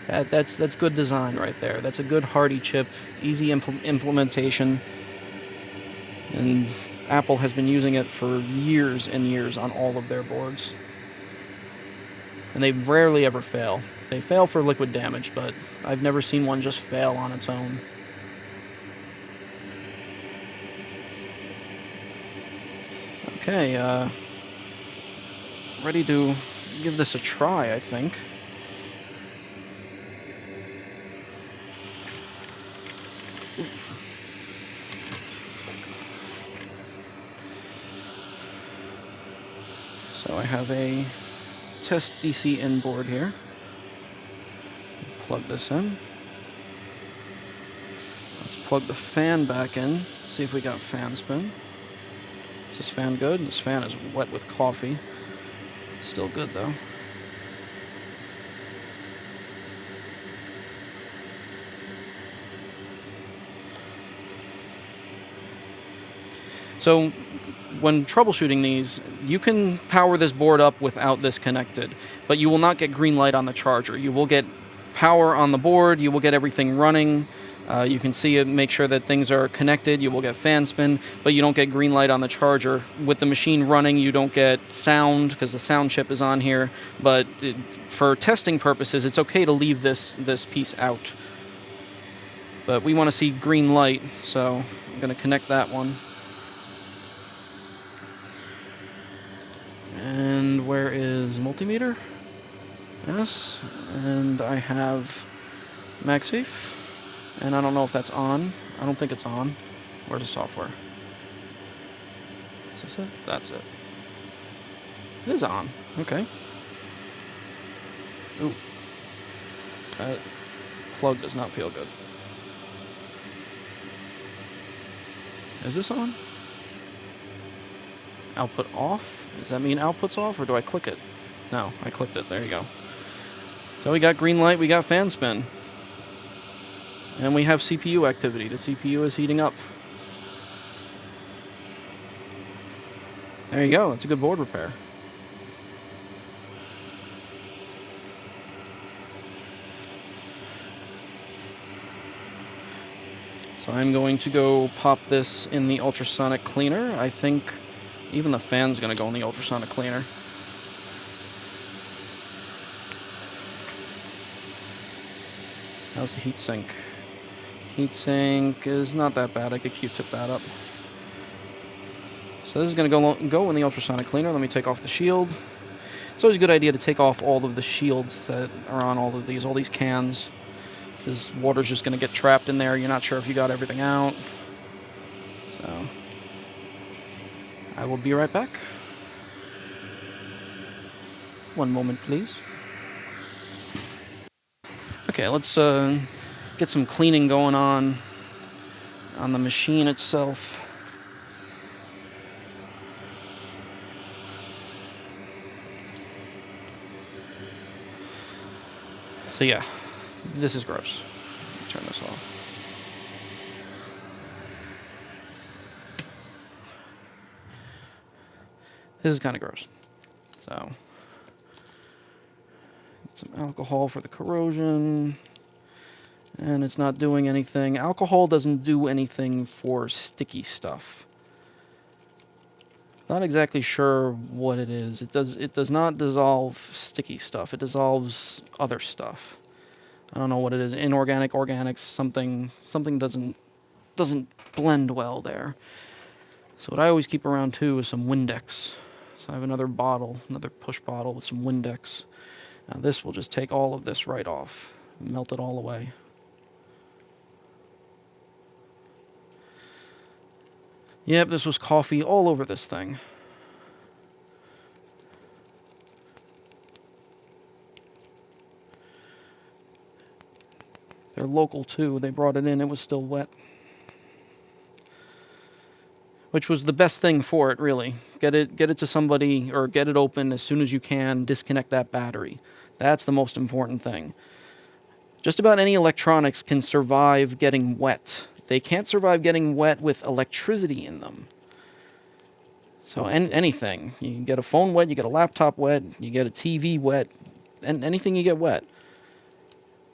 That's good design right there. That's a good hardy chip, easy implementation, and Apple has been using it for years and years on all of their boards. And they rarely ever fail. They fail for liquid damage, but I've never seen one just fail on its own. Okay, ready to give this a try, I think. So I have a test DC in board here. Plug this in. Let's plug the fan back in, see if we got fan spin. Is this fan good? This fan is wet with coffee. It's still good though. So when troubleshooting these, you can power this board up without this connected, but you will not get green light on the charger. You will get power on the board, you will get everything running, you can see it, make sure that things are connected, you will get fan spin, but you don't get green light on the charger. With the machine running, you don't get sound, because the sound chip is on here, but for testing purposes, it's okay to leave this piece out. But we want to see green light, so I'm going to connect that one. And where is multimeter? Yes, and I have MagSafe, and I don't know if that's on. I don't think it's on. Where's the software? Is this it? That's it. It is on. Okay. Ooh. That plug does not feel good. Is this on? Output off? Does that mean output's off, or do I click it? No, I clicked it. There you go. So we got green light, we got fan spin. And we have CPU activity. The CPU is heating up. There you go. That's a good board repair. So I'm going to go pop this in the ultrasonic cleaner. I think even the fan's going to go in the ultrasonic cleaner. How's the heat sink? Heat sink is not that bad. I could Q-tip that up. So this is going to go in the ultrasonic cleaner. Let me take off the shield. It's always a good idea to take off all of the shields that are on all these cans, because water's just going to get trapped in there. You're not sure if you got everything out. So I will be right back. One moment, please. Okay, let's get some cleaning going on the machine itself. So yeah, this is gross. Turn this off. This is kind of gross. So, get some alcohol for the corrosion. And it's not doing anything. Alcohol doesn't do anything for sticky stuff. Not exactly sure what it is. It does not dissolve sticky stuff. It dissolves other stuff. I don't know what it is. Inorganic, organics, something doesn't blend well there. So what I always keep around too is some Windex. So I have another bottle, another push bottle with some Windex. Now this will just take all of this right off, melt it all away. Yep, this was coffee all over this thing. They're local too. They brought it in, it was still wet. Which was the best thing for it, really. Get it to somebody, or get it open as soon as you can, disconnect that battery. That's the most important thing. Just about any electronics can survive getting wet. They can't survive getting wet with electricity in them. So anything. You can get a phone wet, you get a laptop wet, you get a TV wet, and anything you get wet.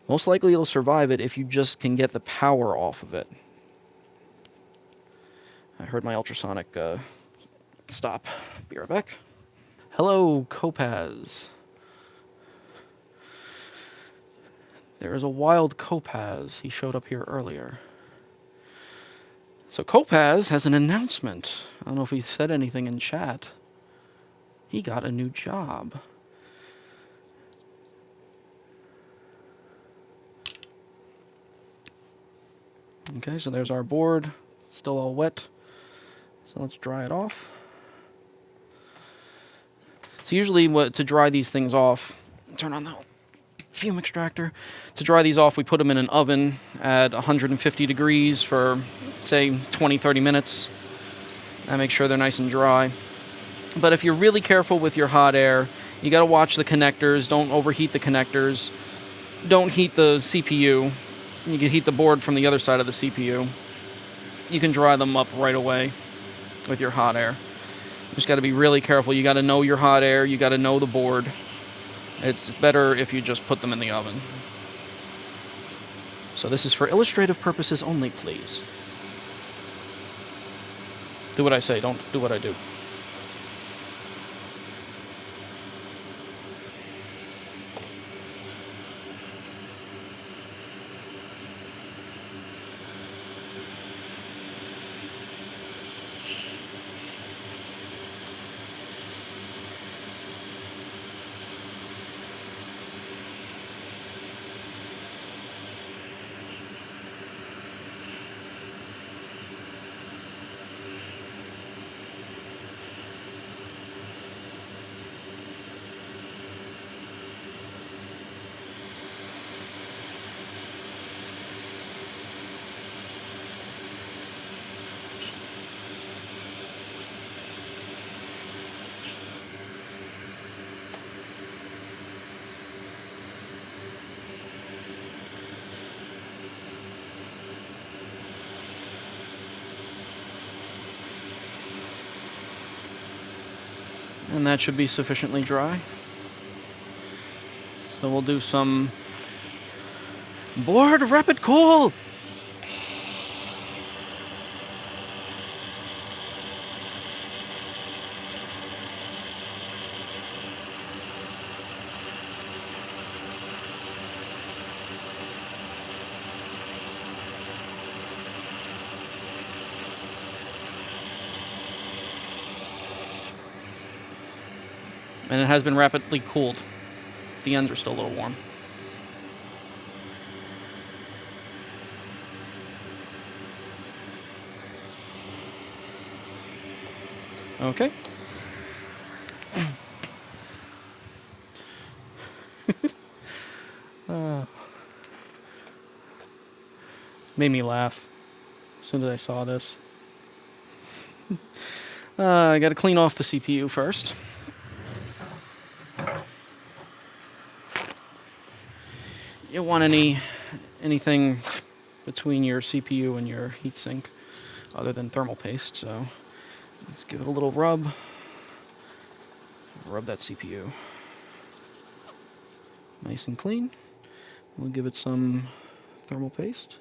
Most likely it'll survive it if you just can get the power off of it. I heard my ultrasonic stop. Be right back. Hello, Kopaz. There is a wild Kopaz. He showed up here earlier. So Kopaz has an announcement. I don't know if he said anything in chat. He got a new job. Okay, so there's our board. It's still all wet. So let's dry it off. So usually to dry these things off, turn on the fume extractor. To dry these off, we put them in an oven at 150 degrees for, say, 20-30 minutes. And make sure they're nice and dry. But if you're really careful with your hot air, you gotta watch the connectors. Don't overheat the connectors. Don't heat the CPU. You can heat the board from the other side of the CPU. You can dry them up right away with your hot air. You just got to be really careful. You got to know your hot air. You got to know the board. It's better if you just put them in the oven. So this is for illustrative purposes only, please. Do what I say. Don't do what I do. And that should be sufficiently dry. So we'll do some board rapid cool. And it has been rapidly cooled. The ends are still a little warm. Okay. Made me laugh as soon as I saw this. I gotta clean off the CPU first. You don't want anything between your CPU and your heatsink other than thermal paste, so let's give it a little rub. Rub that CPU. Nice and clean. We'll give it some thermal paste.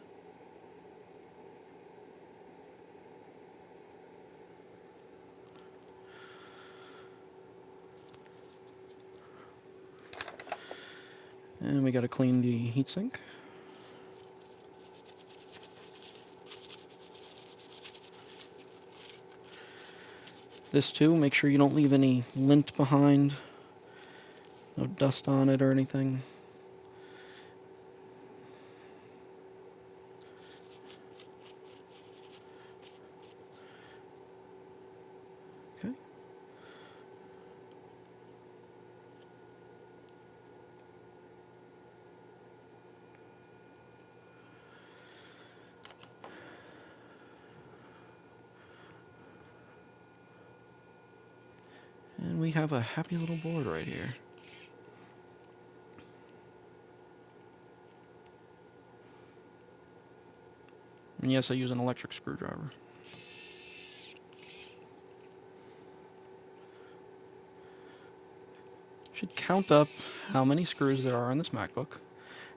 And we got to clean the heatsink. This too, make sure you don't leave any lint behind. No dust on it or anything. Okay. And we have a happy little board right here. And yes, I use an electric screwdriver. Should count up how many screws there are in this MacBook.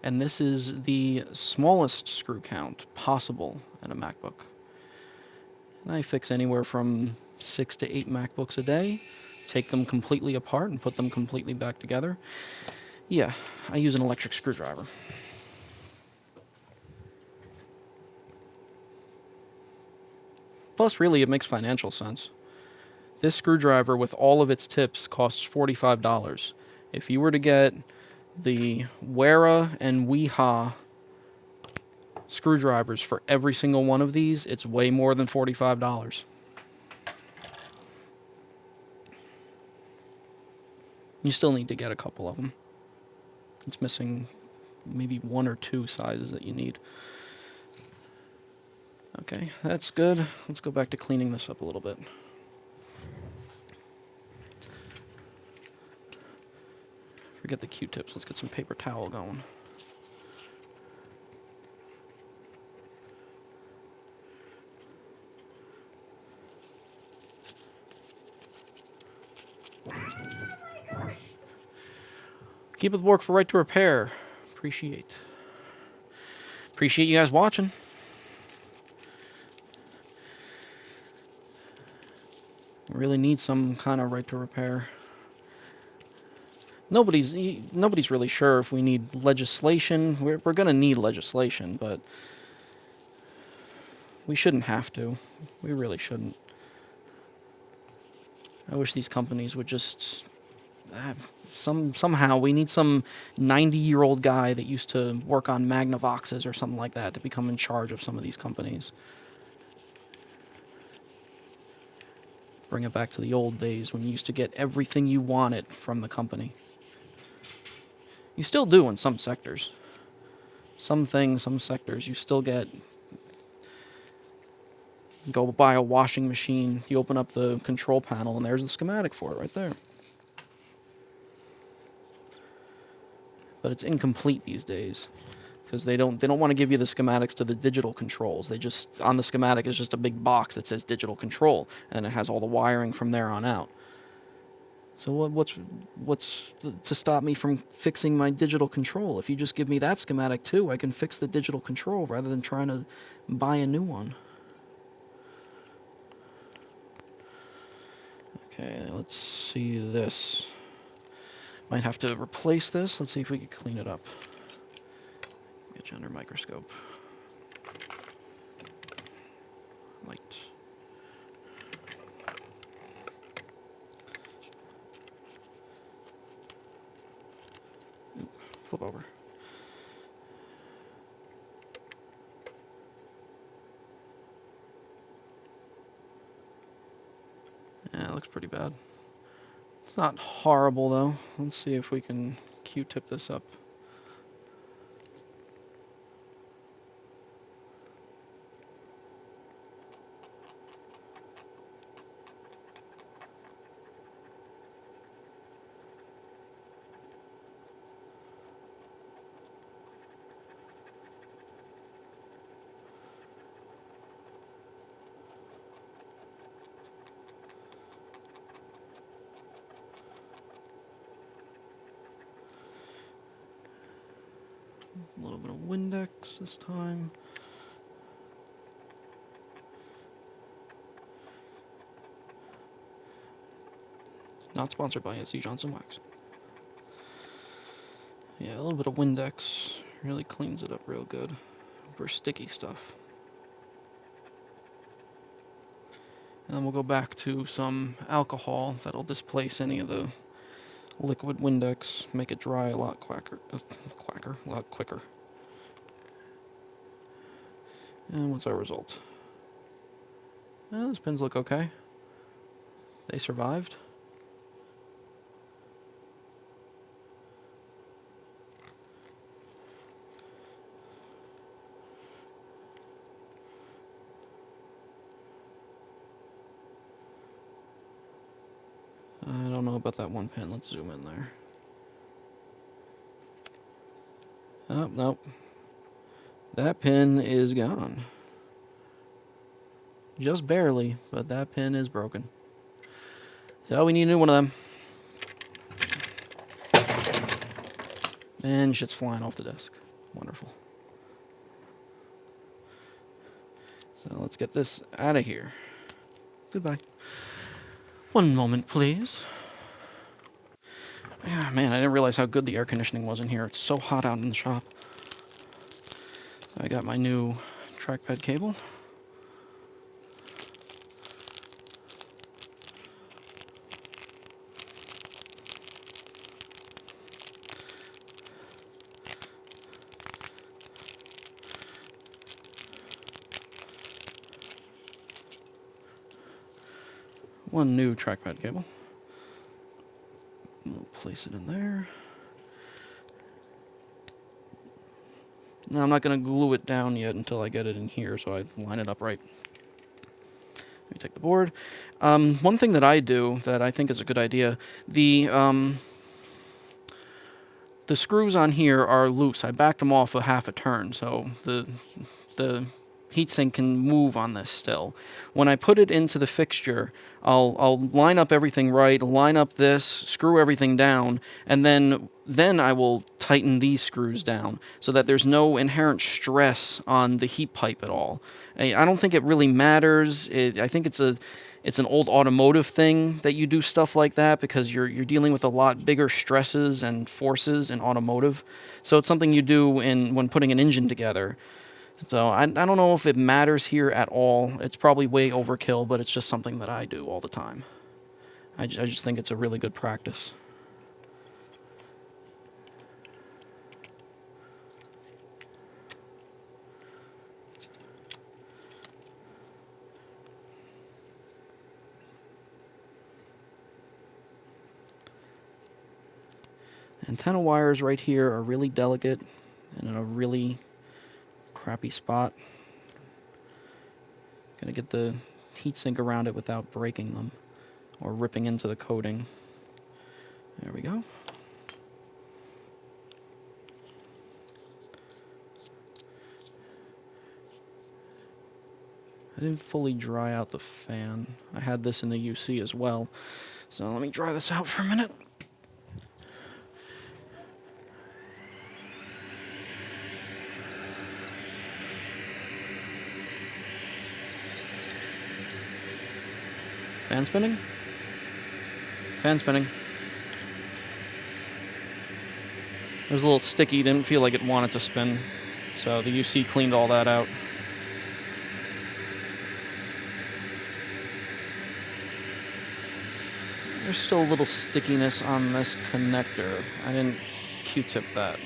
And this is the smallest screw count possible in a MacBook. And I fix anywhere from 6 to 8 MacBooks a day, take them completely apart and put them completely back together. Yeah, I use an electric screwdriver. Plus, really, it makes financial sense. This screwdriver with all of its tips costs $45. If you were to get the Wera and Weha screwdrivers for every single one of these, it's way more than $45. You still need to get a couple of them. It's missing maybe 1 or 2 sizes that you need. Okay, that's good. Let's go back to cleaning this up a little bit. Forget the Q-tips. Let's get some paper towel going. Keep up the work for Right to Repair. Appreciate you guys watching. Really need some kind of Right to Repair. Nobody's really sure if we need legislation. We're going to need legislation, but we shouldn't have to. We really shouldn't. I wish these companies would just somehow we need some 90-year-old guy that used to work on Magnavoxes or something like that to become in charge of some of these companies. Bring it back to the old days when you used to get everything you wanted from the company. You still do in some sectors. Some things, some sectors, you still get... Go buy a washing machine, you open up the control panel, and there's the schematic for it right there. But it's incomplete these days, because they don't want to give you the schematics to the digital controls. They just, on the schematic is just a big box that says digital control, and it has all the wiring from there on out. So what's to stop me from fixing my digital control? If you just give me that schematic too, I can fix the digital control rather than trying to buy a new one. Okay, let's see this. Might have to replace this. Let's see if we can clean it up. Get you under microscope. Light. Oop, flip over. Yeah, it looks pretty bad. It's not horrible, though. Let's see if we can Q-tip this up. A little bit of Windex this time. Not sponsored by SC Johnson Wax. Yeah, a little bit of Windex really cleans it up real good for sticky stuff. And then we'll go back to some alcohol that'll displace any of the liquid Windex, make it dry a lot a lot quicker. And what's our result? Well, those pins look okay. They survived. I don't know about that one pin. Let's zoom in there. Oh, nope. That pin is gone. Just barely, but that pin is broken. So we need a new one of them. And shit's flying off the desk. Wonderful. So let's get this out of here. Goodbye. One moment, please. Yeah, man, I didn't realize how good the air conditioning was in here. It's so hot out in the shop. So I got my new trackpad cable. One new trackpad cable. We'll place it in there. Now I'm not going to glue it down yet until I get it in here, so I line it up right. Let me take the board. One thing that I do that I think is a good idea, the screws on here are loose. I backed them off a half a turn, so the heatsink can move on this still. When I put it into the fixture, I'll line up everything right, line up this, screw everything down, and then I will tighten these screws down so that there's no inherent stress on the heat pipe at all. I don't think it really matters. I think it's an old automotive thing that you do stuff like that because you're dealing with a lot bigger stresses and forces in automotive. So it's something you do when putting an engine together. So I don't know if it matters here at all. It's probably way overkill, but it's just something that I do all the time. I just think it's a really good practice. Antenna wires right here are really delicate and in a really crappy spot. Gotta get the heatsink around it without breaking them or ripping into the coating. There we go. I didn't fully dry out the fan. I had this in the UC as well. So let me dry this out for a minute. Fan spinning? Fan spinning. It was a little sticky, didn't feel like it wanted to spin. So the UC cleaned all that out. There's still a little stickiness on this connector. I didn't Q-tip that.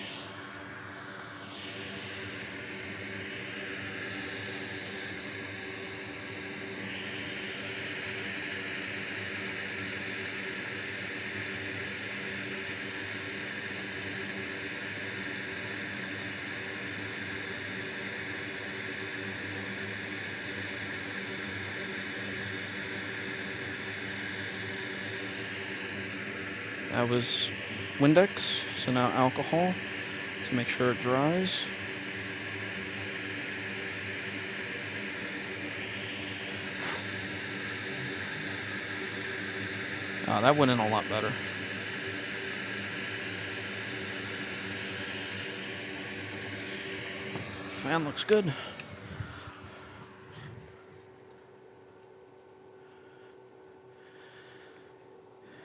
That was Windex, so now alcohol to make sure it dries. That went in a lot better. fan looks good.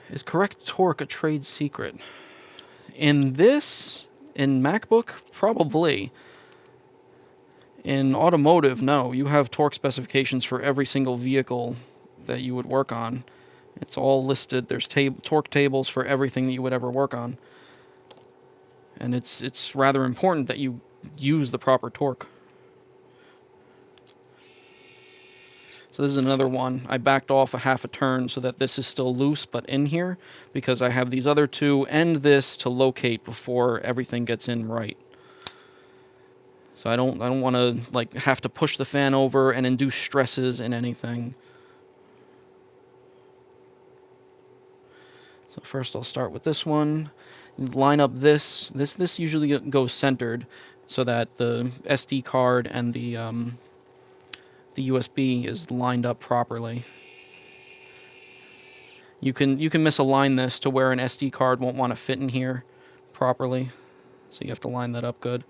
Is correct torque a trade secret? In MacBook, probably. In automotive, no. You have torque specifications for every single vehicle that you would work on. It's all listed. There's torque tables for everything that you would ever work on. And it's rather important that you use the proper torque. So this is another one. I backed off a half a turn so that this is still loose but in here, because I have these other two and this to locate before everything gets in right. So I don't want to like have to push the fan over and induce stresses in anything. So first I'll start with this one. Line up this usually goes centered so that the SD card and the USB is lined up properly. You can misalign this to where an SD card won't want to fit in here properly. So you have to line that up good.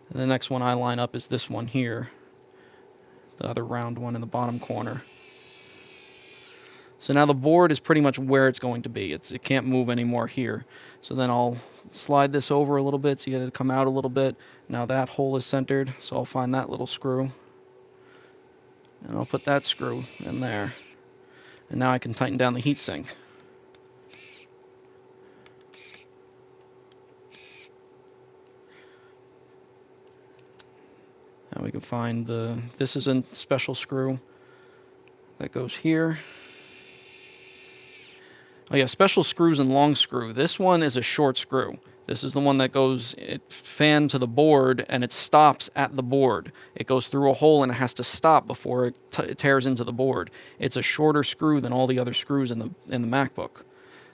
And the next one I line up is this one here. The other round one in the bottom corner. So now the board is pretty much where it's going to be. It can't move anymore here. So then I'll slide this over a little bit so you get it to come out a little bit. Now that hole is centered, so I'll find that little screw. And I'll put that screw in there. And now I can tighten down the heatsink. Now we can find this is a special screw that goes here. Oh yeah, special screws and long screw. This one is a short screw. This is the one that goes fan to the board and it stops at the board. It goes through a hole and it has to stop before it tears into the board. It's a shorter screw than all the other screws in the MacBook.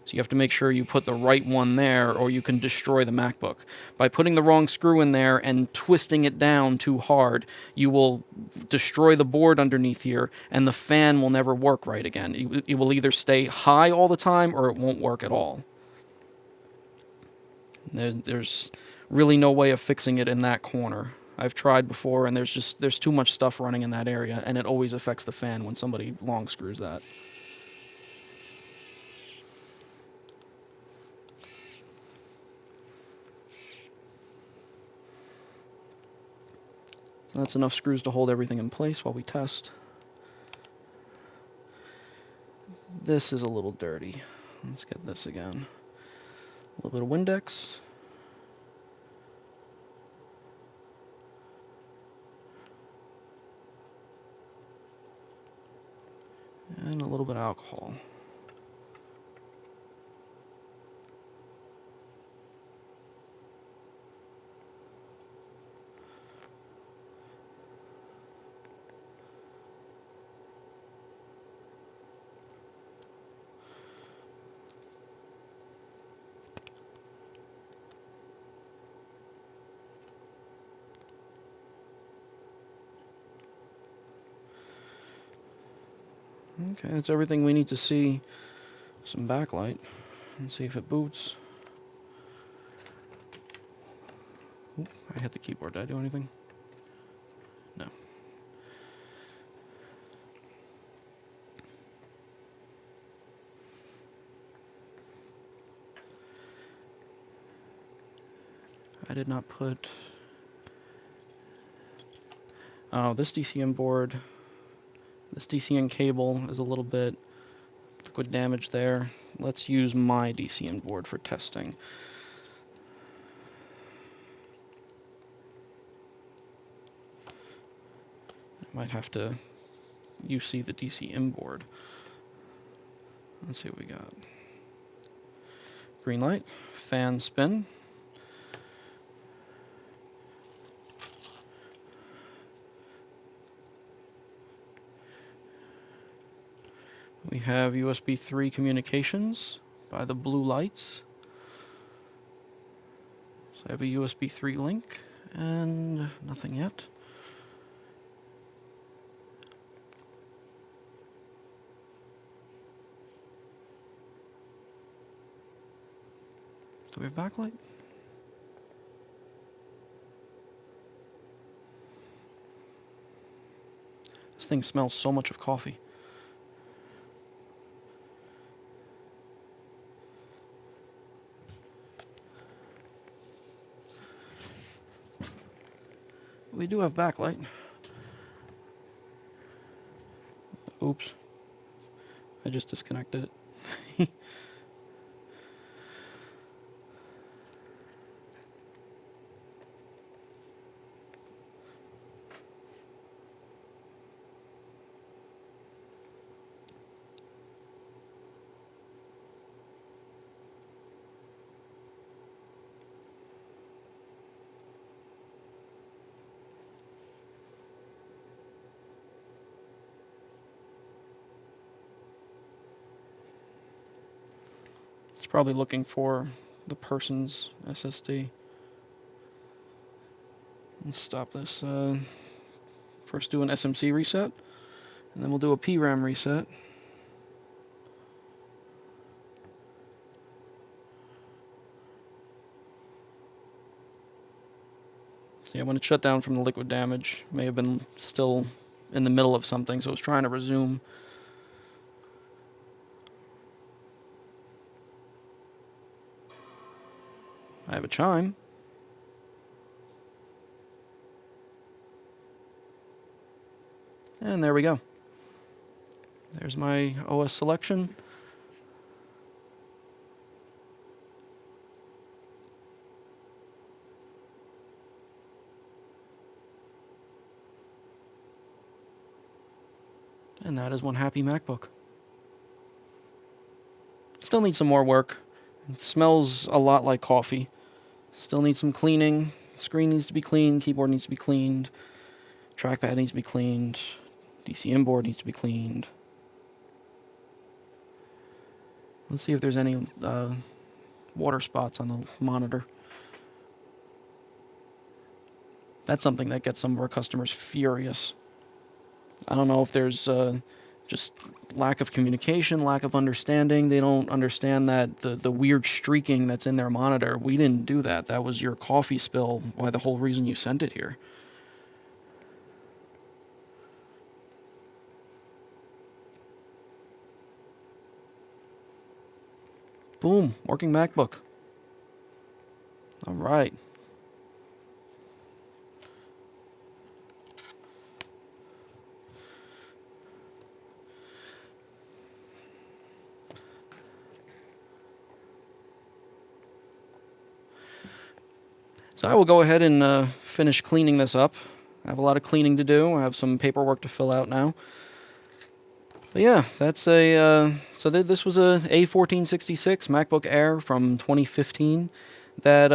So you have to make sure you put the right one there or you can destroy the MacBook. By putting the wrong screw in there and twisting it down too hard, you will destroy the board underneath here and the fan will never work right again. It will either stay high all the time or it won't work at all. There's really no way of fixing it in that corner. I've tried before and there's too much stuff running in that area and it always affects the fan when somebody long screws that. That's enough screws to hold everything in place while we test. This is a little dirty. Let's get this again. A little bit of Windex. And a little bit of alcohol. Okay, that's everything we need to see. Some backlight. Let's see if it boots. Oop, I hit the keyboard. Did I do anything? No. I did not put... Oh, this DCM board... This DCN cable is a little bit liquid damage there. Let's use my DCN board for testing. I might have to UC the DCM board. Let's see what we got. Green light, fan spin. We have USB 3 communications by the blue lights. So I have a USB 3 link and nothing yet. Do we have backlight? thing smells so much of coffee. We do have backlight. Oops. I just disconnected it. It's probably looking for the person's SSD. Let's stop this. First do an SMC reset, and then we'll do a PRAM reset. So yeah, when it shut down from the liquid damage, may have been still in the middle of something, so it's trying to resume. I have a chime. And there we go. There's my OS selection. And that is one happy MacBook. Still needs some more work. It smells a lot like coffee. Still needs some cleaning. Screen needs to be cleaned. Keyboard needs to be cleaned. Trackpad needs to be cleaned. DC board needs to be cleaned. Let's see if there's any water spots on the monitor. That's something that gets some of our customers furious. I don't know if there's just lack of communication, lack of understanding. They don't understand that the weird streaking that's in their monitor, we didn't do that. That was your coffee spill, why the whole reason you sent it here. Boom, working MacBook. All right. So I will go ahead and finish cleaning this up. I have a lot of cleaning to do. I have some paperwork to fill out now. But yeah, that's a this was a A1466 MacBook Air from 2015. That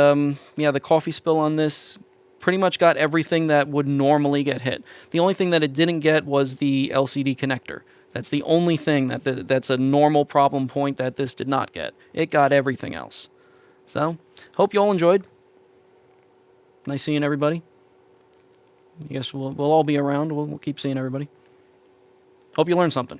yeah, the coffee spill on this pretty much got everything that would normally get hit. The only thing that it didn't get was the LCD connector. That's the only thing that's a normal problem point that this did not get. It got everything else. So, hope you all enjoyed. Nice seeing everybody. I guess we'll all be around. We'll keep seeing everybody. Hope you learned something.